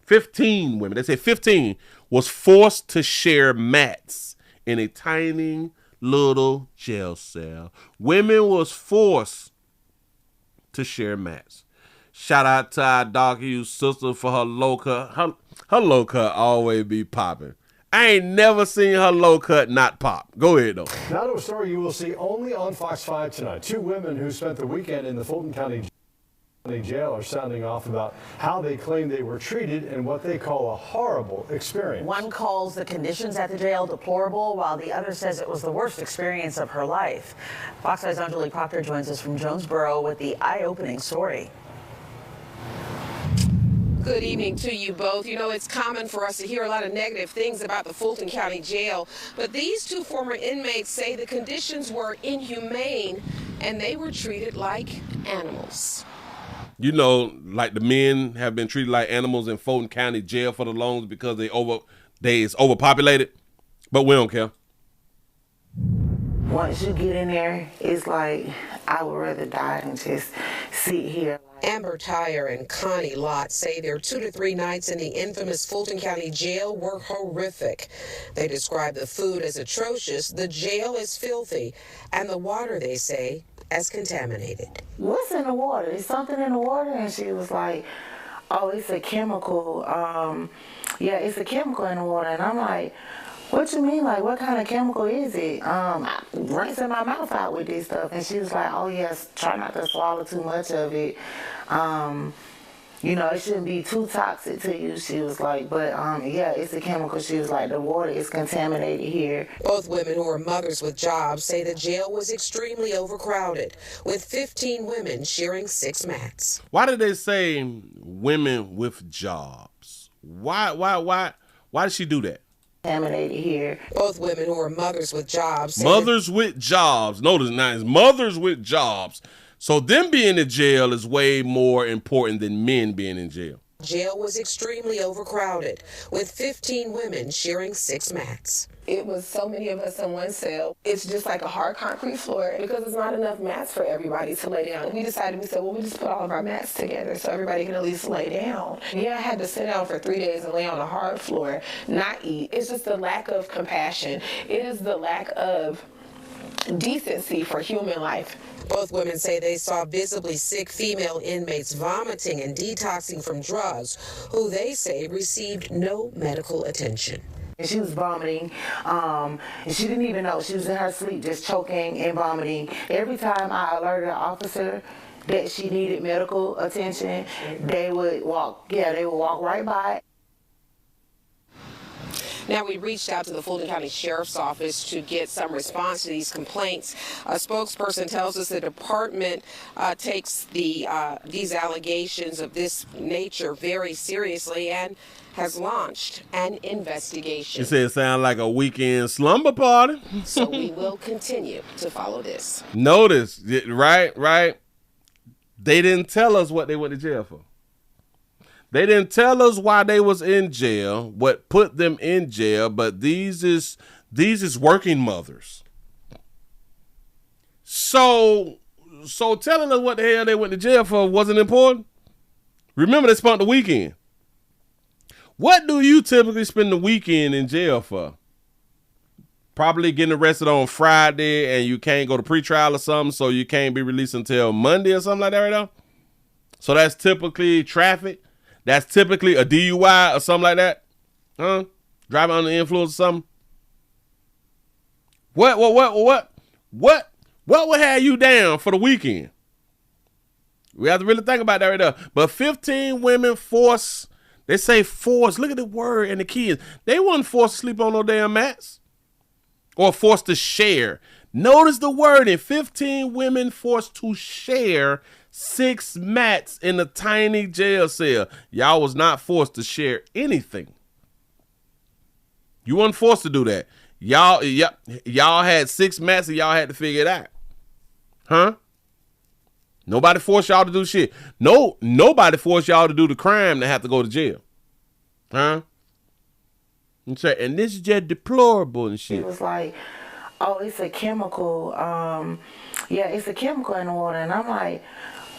15 women. They say 15 was forced to share mats in a tiny little jail cell. Women was forced to share mats. Shout out to our dog Hughes sister for her low cut. Her low cut always be popping. I ain't never seen her low cut not pop. Go ahead, though. Now to a story you will see only on Fox 5 tonight. Two women who spent the weekend in the Fulton County Jail are sounding off about how they claim they were treated and what they call a horrible experience. One calls the conditions at the jail deplorable, while the other says it was the worst experience of her life. Fox 5's Anjali Proctor joins us from Jonesboro with the eye-opening story. Good evening to you both. You know, it's common for us to hear a lot of negative things about the Fulton County Jail, but these two former inmates say the conditions were inhumane and they were treated like animals. You know, like the men have been treated like animals in Fulton County Jail for the longest because it's overpopulated, but we don't care. Once you get in there, it's like I would rather die than just sit here. Amber Tyre and Connie Lott say their 2 to 3 nights in the infamous Fulton County Jail were horrific. They describe the food as atrocious, the jail as filthy, and the water, they say, as contaminated. What's in the water? Is something in the water? And she was like, oh, it's a chemical. Yeah, it's a chemical in the water. And I'm like, what you mean? Like, what kind of chemical is it? Rinsing my mouth out with this stuff. And she was like, oh, yes, try not to swallow too much of it. You know, it shouldn't be too toxic to you. She was like, but yeah, it's a chemical. She was like, the water is contaminated here. Both women who are mothers with jobs say the jail was extremely overcrowded, with 15 women sharing 6 mats. Why did they say women with jobs? Why did she do that? Contaminated here. Both women who are mothers with jobs. Mothers with jobs. Notice now, it's mothers with jobs. So them being in jail is way more important than men being in jail. Jail was extremely overcrowded, with 15 women sharing 6 mats. It was so many of us in one cell. It's just like a hard concrete floor because there's not enough mats for everybody to lay down. We said, well, we just put all of our mats together so everybody can at least lay down. Yeah, I had to sit down for 3 days and lay on a hard floor, not eat. It's just the lack of compassion. It is the lack of decency for human life. Both women say they saw visibly sick female inmates vomiting and detoxing from drugs, who they say received no medical attention. And she was vomiting, and she didn't even know. She was in her sleep just choking and vomiting. Every time I alerted the officer that she needed medical attention, they would walk right by. Now, we reached out to the Fulton County Sheriff's Office to get some response to these complaints. A spokesperson tells us the department takes these allegations of this nature very seriously and has launched an investigation. You said it sounded like a weekend slumber party. So we will continue to follow this. Notice, right? They didn't tell us what they went to jail for. They didn't tell us why they was in jail, what put them in jail, but these is working mothers. So telling us what the hell they went to jail for wasn't important. Remember, they spent the weekend. What do you typically spend the weekend in jail for? Probably getting arrested on Friday and you can't go to pretrial or something, so you can't be released until Monday or something like that right now. So that's typically traffic. That's typically a DUI or something like that. Huh? Driving under the influence or something. What would have you down for the weekend? We have to really think about that right there. But 15 women forced, they say forced. Look at the word and the kids. They weren't forced to sleep on no damn mats. Or forced to share. Notice the wording. 15 women forced to share 6 mats in a tiny jail cell. Y'all was not forced to share anything. You weren't forced to do that. Y'all had 6 mats and y'all had to figure it out. Huh? Nobody forced y'all to do shit. Nobody forced y'all to do the crime to have to go to jail. Huh? And this is just deplorable and shit. It was like, oh, it's a chemical. Yeah, it's a chemical in the water. And I'm like,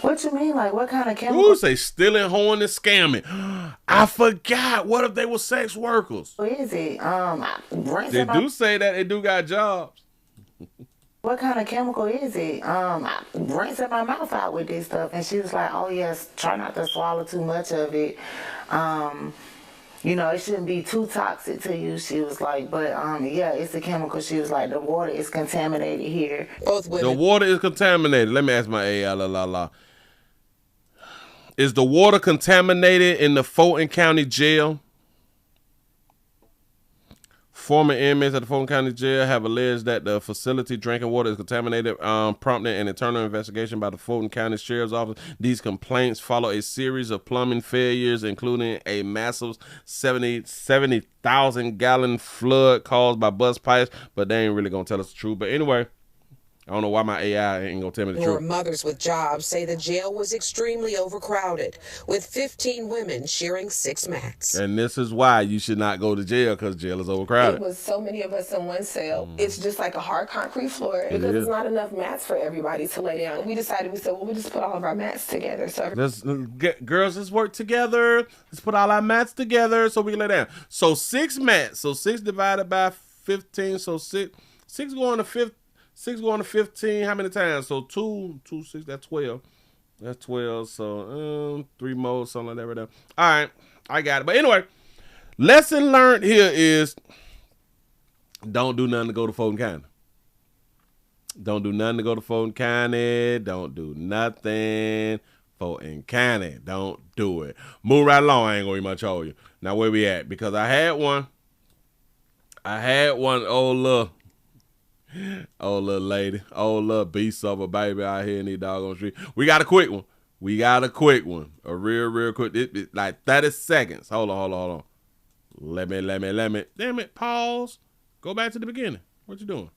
what you mean? Like, what kind of chemical? Who say stealing, hoeing, and scamming? I forgot. What if they were sex workers? What is it? They do say that they do got jobs. What kind of chemical is it? I'm rinsing my mouth out with this stuff. And she was like, oh, yes, try not to swallow too much of it. You know, it shouldn't be too toxic to you. She was like, but yeah, it's a chemical. She was like, the water is contaminated here. Both women. The water is contaminated. Let me ask my AI, Is the water contaminated in the Fulton County Jail? Former inmates at the Fulton County Jail have alleged that the facility drinking water is contaminated, prompting an internal investigation by the Fulton County Sheriff's Office. These complaints follow a series of plumbing failures, including a massive 70,000 gallon flood caused by bust pipes, but they ain't really gonna tell us the truth. But anyway, I don't know why my AI ain't gonna tell me the truth. Mothers with jobs say the jail was extremely overcrowded, with 15 women sharing 6 mats. And this is why you should not go to jail, because jail is overcrowded. It was so many of us in one cell. It's just like a hard concrete floor because there's not enough mats for everybody to lay down. We decided, we said, well, we just put all of our mats together. So Girls, let's work together. Let's put all our mats together so we can lay down. So 6 mats. So 6 divided by 15. So 6 going to 15. 6 going to 15, how many times? So 2, 6, that's 12. That's 12, so 3 more, something like that right there. All right, I got it. But anyway, lesson learned here is don't do nothing to go to Fulton County. Don't do nothing to go to Fulton County. Don't do nothing. Fulton County, don't do it. Move right along, I ain't gonna even tell you. Now, where we at? Because I had one, old little lady, old little beast of a baby out here in these doggone street. We got a quick one. A real quick. It like 30 seconds. Hold on. Let me. Damn it, pause. Go back to the beginning. What you doing?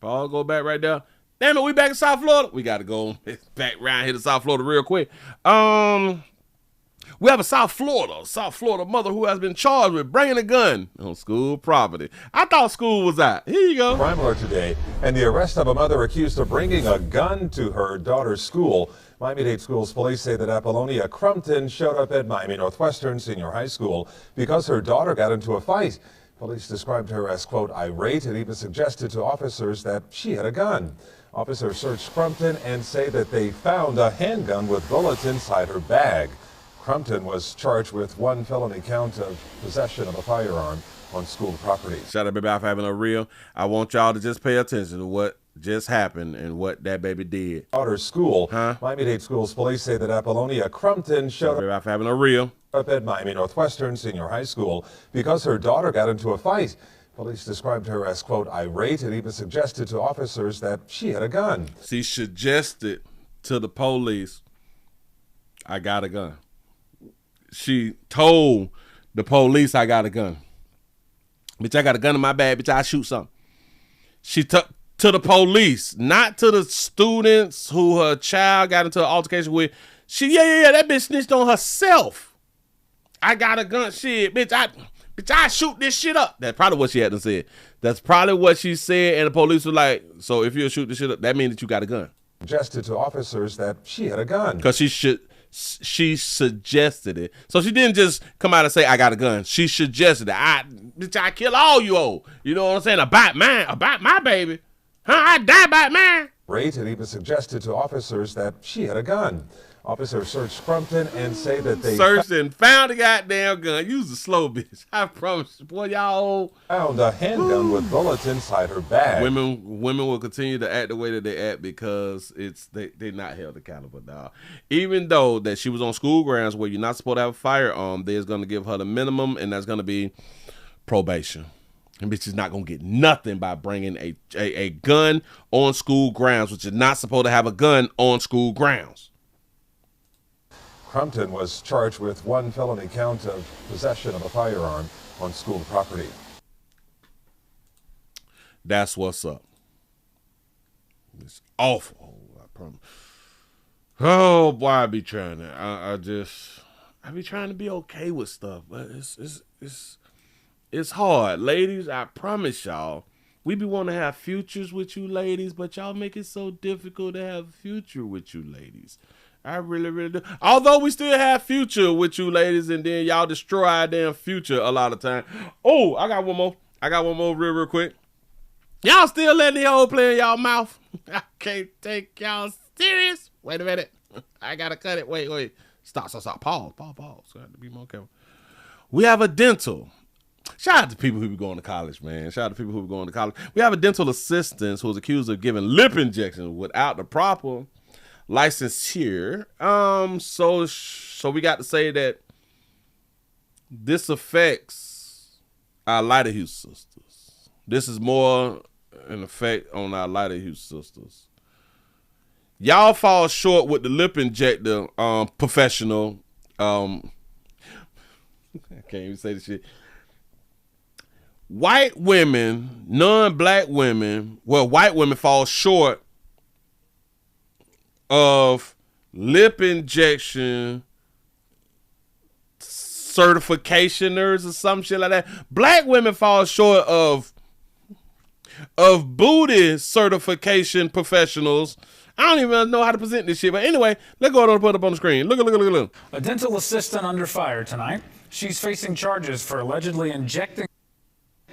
Pause, go back right there. Damn it, we back in South Florida. We got to go back around here to South Florida real quick. We have a South Florida mother who has been charged with bringing a gun on school property. I thought school was out. Here you go. Crime alert today, and the arrest of a mother accused of bringing a gun to her daughter's school. Miami-Dade Schools police say that Apollonia Crumpton showed up at Miami Northwestern Senior High School because her daughter got into a fight. Police described her as, quote, irate, and even suggested to officers that she had a gun. Officers searched Crumpton and say that they found a handgun with bullets inside her bag. Crumpton was charged with 1 felony count of possession of a firearm on school property. Shout out, baby, out for having a reel. I want y'all to just pay attention to what just happened and what that baby did. Daughter's school. Miami-Dade Schools police say that Apollonia Crumpton showed up for having a reel at Miami Northwestern Senior High School because her daughter got into a fight. Police described her as, quote, irate, and even suggested to officers that she had a gun. She suggested to the police, I got a gun. She told the police, I got a gun. Bitch, I got a gun in my bag. Bitch, I shoot something. She took to the police, not to the students who her child got into an altercation with. She, that bitch snitched on herself. I got a gun. Shit, bitch, I shoot this shit up. That's probably what she had to say. That's probably what she said, and the police were like, so if you shoot this shit up, that means that you got a gun. Suggested to officers that she had a gun. Because she suggested it. So she didn't just come out and say, I got a gun. She suggested it. I kill all you old. You know what I'm saying? About my baby. I die about mine. Rate and even suggested to officers that she had a gun. Officers searched Crumpton and say that they searched and found a goddamn gun. Use a slow bitch. I promise you, boy, y'all found a handgun with bullets inside her bag. Women will continue to act the way that they act because they're not held accountable, dog. Even though that she was on school grounds where you're not supposed to have a firearm, they're going to give her the minimum, and that's going to be probation. And bitch is not going to get nothing by bringing a gun on school grounds, which is not supposed to have a gun on school grounds. Crumpton was charged with 1 felony count of possession of a firearm on school property. That's what's up. It's awful, I promise. Oh boy, I be trying to. I be trying to be okay with stuff, but it's hard, ladies. I promise y'all. We be wanting to have futures with you ladies, but y'all make it so difficult to have a future with you ladies. I really, really do. Although we still have future with you ladies, and then y'all destroy our damn future a lot of time. Oh, I got one more. Real quick. Y'all still letting the old play in y'all mouth? I can't take y'all serious. Wait a minute. I gotta cut it. Wait. Stop. Pause. So I have to be more careful. We have a dental. Shout out to people who be going to college, man. Shout out to people who be going to college. We have a dental assistant who was accused of giving lip injections without the proper license here. So we got to say that this affects our lighter hue sisters. This is more an effect on our lighter hue sisters. Y'all fall short with the lip injector professional. I can't even say the shit. White women, non-black women, white women fall short of lip injection certificationers or some shit like that. Black women fall short of booty certification professionals. I don't even know how to present this shit, but anyway, let's go ahead and put it up on the screen. Look. A dental assistant under fire tonight. She's facing charges for allegedly injecting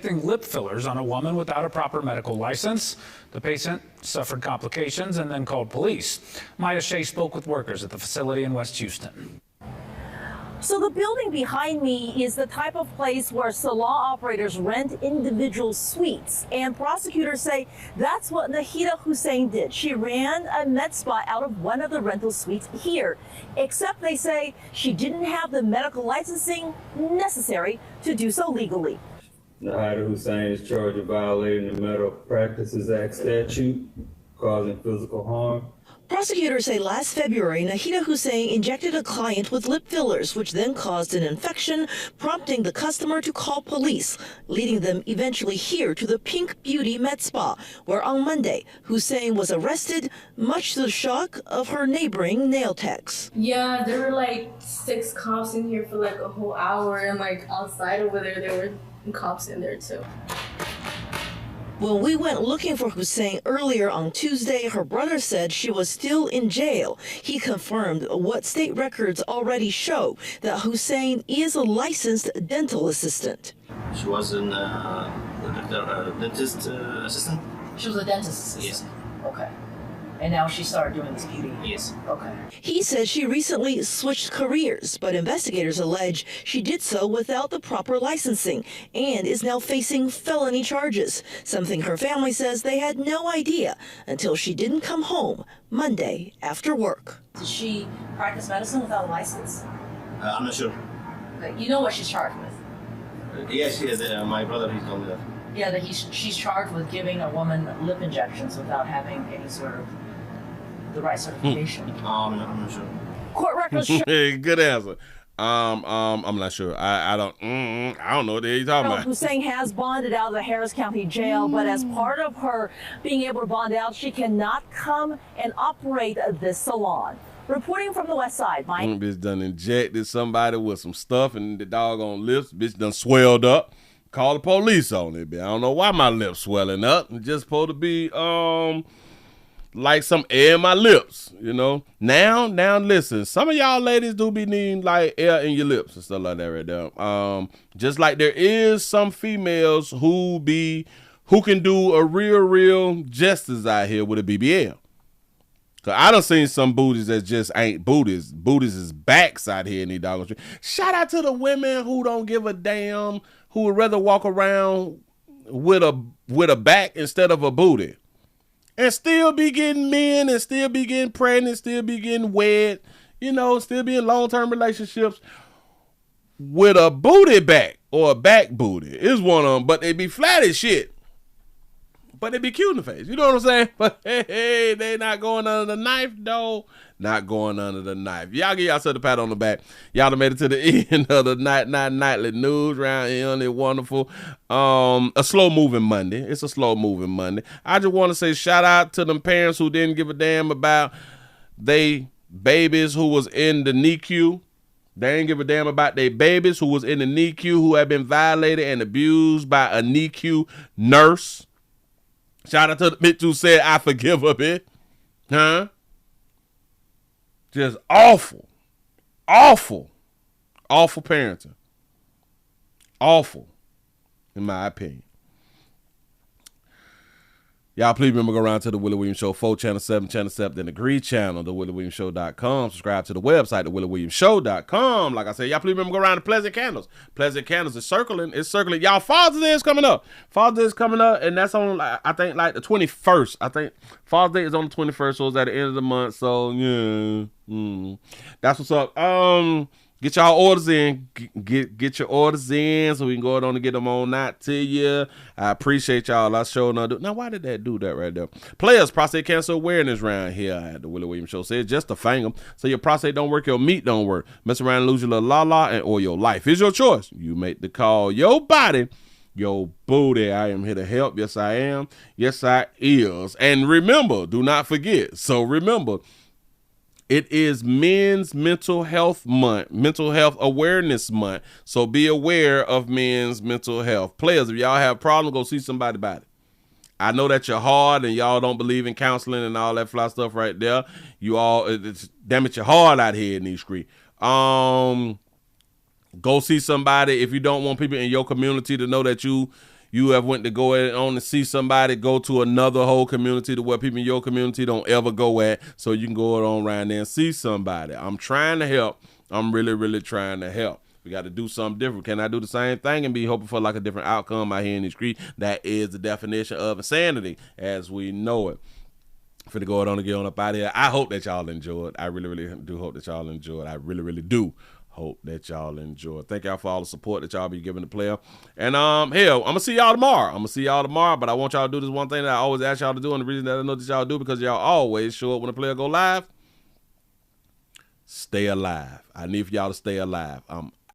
lip fillers on a woman without a proper medical license. The patient suffered complications and then called police. Maya Shea spoke with workers at the facility in West Houston. So the building behind me is the type of place where salon operators rent individual suites. And prosecutors say that's what Nahida Hussein did. She ran a med spa out of one of the rental suites here. Except they say she didn't have the medical licensing necessary to do so legally. Nahida Hussein is charged with violating the Medical Practices Act statute, causing physical harm. Prosecutors say last February, Nahida Hussein injected a client with lip fillers, which then caused an infection, prompting the customer to call police, leading them eventually here to the Pink Beauty Med Spa, where on Monday, Hussein was arrested, much to the shock of her neighboring nail techs. Yeah, there were like 6 cops in here for like a whole hour, and like outside over there were cops in there too. When we went looking for Hussein earlier on Tuesday, her brother said she was still in jail. He confirmed what state records already show, that Hussein is a licensed dental assistant. She was a dentist assistant? She was a dentist assistant? Yes. Okay. And now she started doing this beauty? Yes. Okay. He says she recently switched careers, but investigators allege she did so without the proper licensing and is now facing felony charges, something her family says they had no idea until she didn't come home Monday after work. Did she practice medicine without a license? I'm not sure. You know what she's charged with? Yes, she has. My brother, he told me that. Yeah, that she's charged with giving a woman lip injections without having any sort of the right certification. I'm not sure. Court records show. Hey, good answer. I'm not sure. I don't know what you're talking about. Hussein has bonded out of the Harris County Jail, but as part of her being able to bond out, she cannot come and operate this salon. Reporting from the West Side, Mike. Bitch done injected somebody with some stuff and the doggone lips. Bitch done swelled up. Call the police on it, bitch. I don't know why my lips swelling up. It's just supposed to be like some air in my lips, you know. Now listen, some of y'all ladies do be needing like air in your lips and stuff like that right there. Just like there is some females who can do a real justice out here with a BBL. Cause I done seen some booties that just ain't booties. Booties is backs out here in these doggone streets. Shout out to the women who don't give a damn, who would rather walk around with a back instead of a booty. And still be getting men and still be getting pregnant, still be getting wed, you know, still be in long-term relationships with a booty back or a back booty. Is one of them, but they be flat as shit. But they be cute in the face. You know what I'm saying? But hey, they not going under the knife, though. Not going under the knife. Y'all give yourself a pat on the back. Y'all done made it to the end of the nightly news round here. It's wonderful. A slow-moving Monday. It's a slow-moving Monday. I just want to say shout out to them parents who didn't give a damn about they babies who was in the NICU. They didn't give a damn about their babies who was in the NICU who had been violated and abused by a NICU nurse. Shout out to the bitch who said, I forgive her, bitch. Huh? Just awful parenting. Awful, in my opinion. Y'all please remember, go around to the Willie Williams Show 4 channel 7 channel 7 then the Green channel, the WillieWilliamsShow.com. Subscribe to the website, the WillieWilliamsShow.com. Like I said, y'all please remember, go around to Pleasant Candles. Pleasant Candles is circling. It's circling. Y'all, Father's Day is coming up. Father's Day is coming up, and that's on, I think, like the 21st. I think Father's Day is on the 21st, so it's at the end of the month. So yeah, that's what's up. Get y'all orders in. Get your orders in so we can go on and get them on out to you. I appreciate y'all. I sure not do. Now, why did that do that right there? Players, prostate cancer awareness round here at the Willie Williams Show. Says just a finger. So your prostate don't work, your meat don't work. Mess around and lose your little la-la or your life. It's your choice. You make the call. Your body, your booty. I am here to help. Yes, I am. Yes, I is. And remember, do not forget. So remember, it is Men's Mental Health Month, Mental Health Awareness Month. So be aware of men's mental health. Players, if y'all have problems, go see somebody about it. I know that you're hard and y'all don't believe in counseling and all that fly stuff right there. You all, damn it, you're hard out here in these streets. Go see somebody. If you don't want people in your community to know that you have went to go on to see somebody, go to another whole community to where people in your community don't ever go at, so you can go on around there and see somebody. I'm trying to help. I'm really, really trying to help. We got to do something different. Can I do the same thing and be hoping for like a different outcome out here in the street? That is the definition of insanity as we know it. Finna go on and get on up out of here. I hope that y'all enjoy it. I really, really do hope that y'all enjoy it. I really, really do hope that y'all enjoy. Thank y'all for all the support that y'all be giving the player. And hell, I'm gonna see y'all tomorrow. But I want y'all to do this one thing that I always ask y'all to do, and the reason that I know that y'all do, because y'all always show up when a player go live. Stay alive. I need for y'all to stay alive. I'm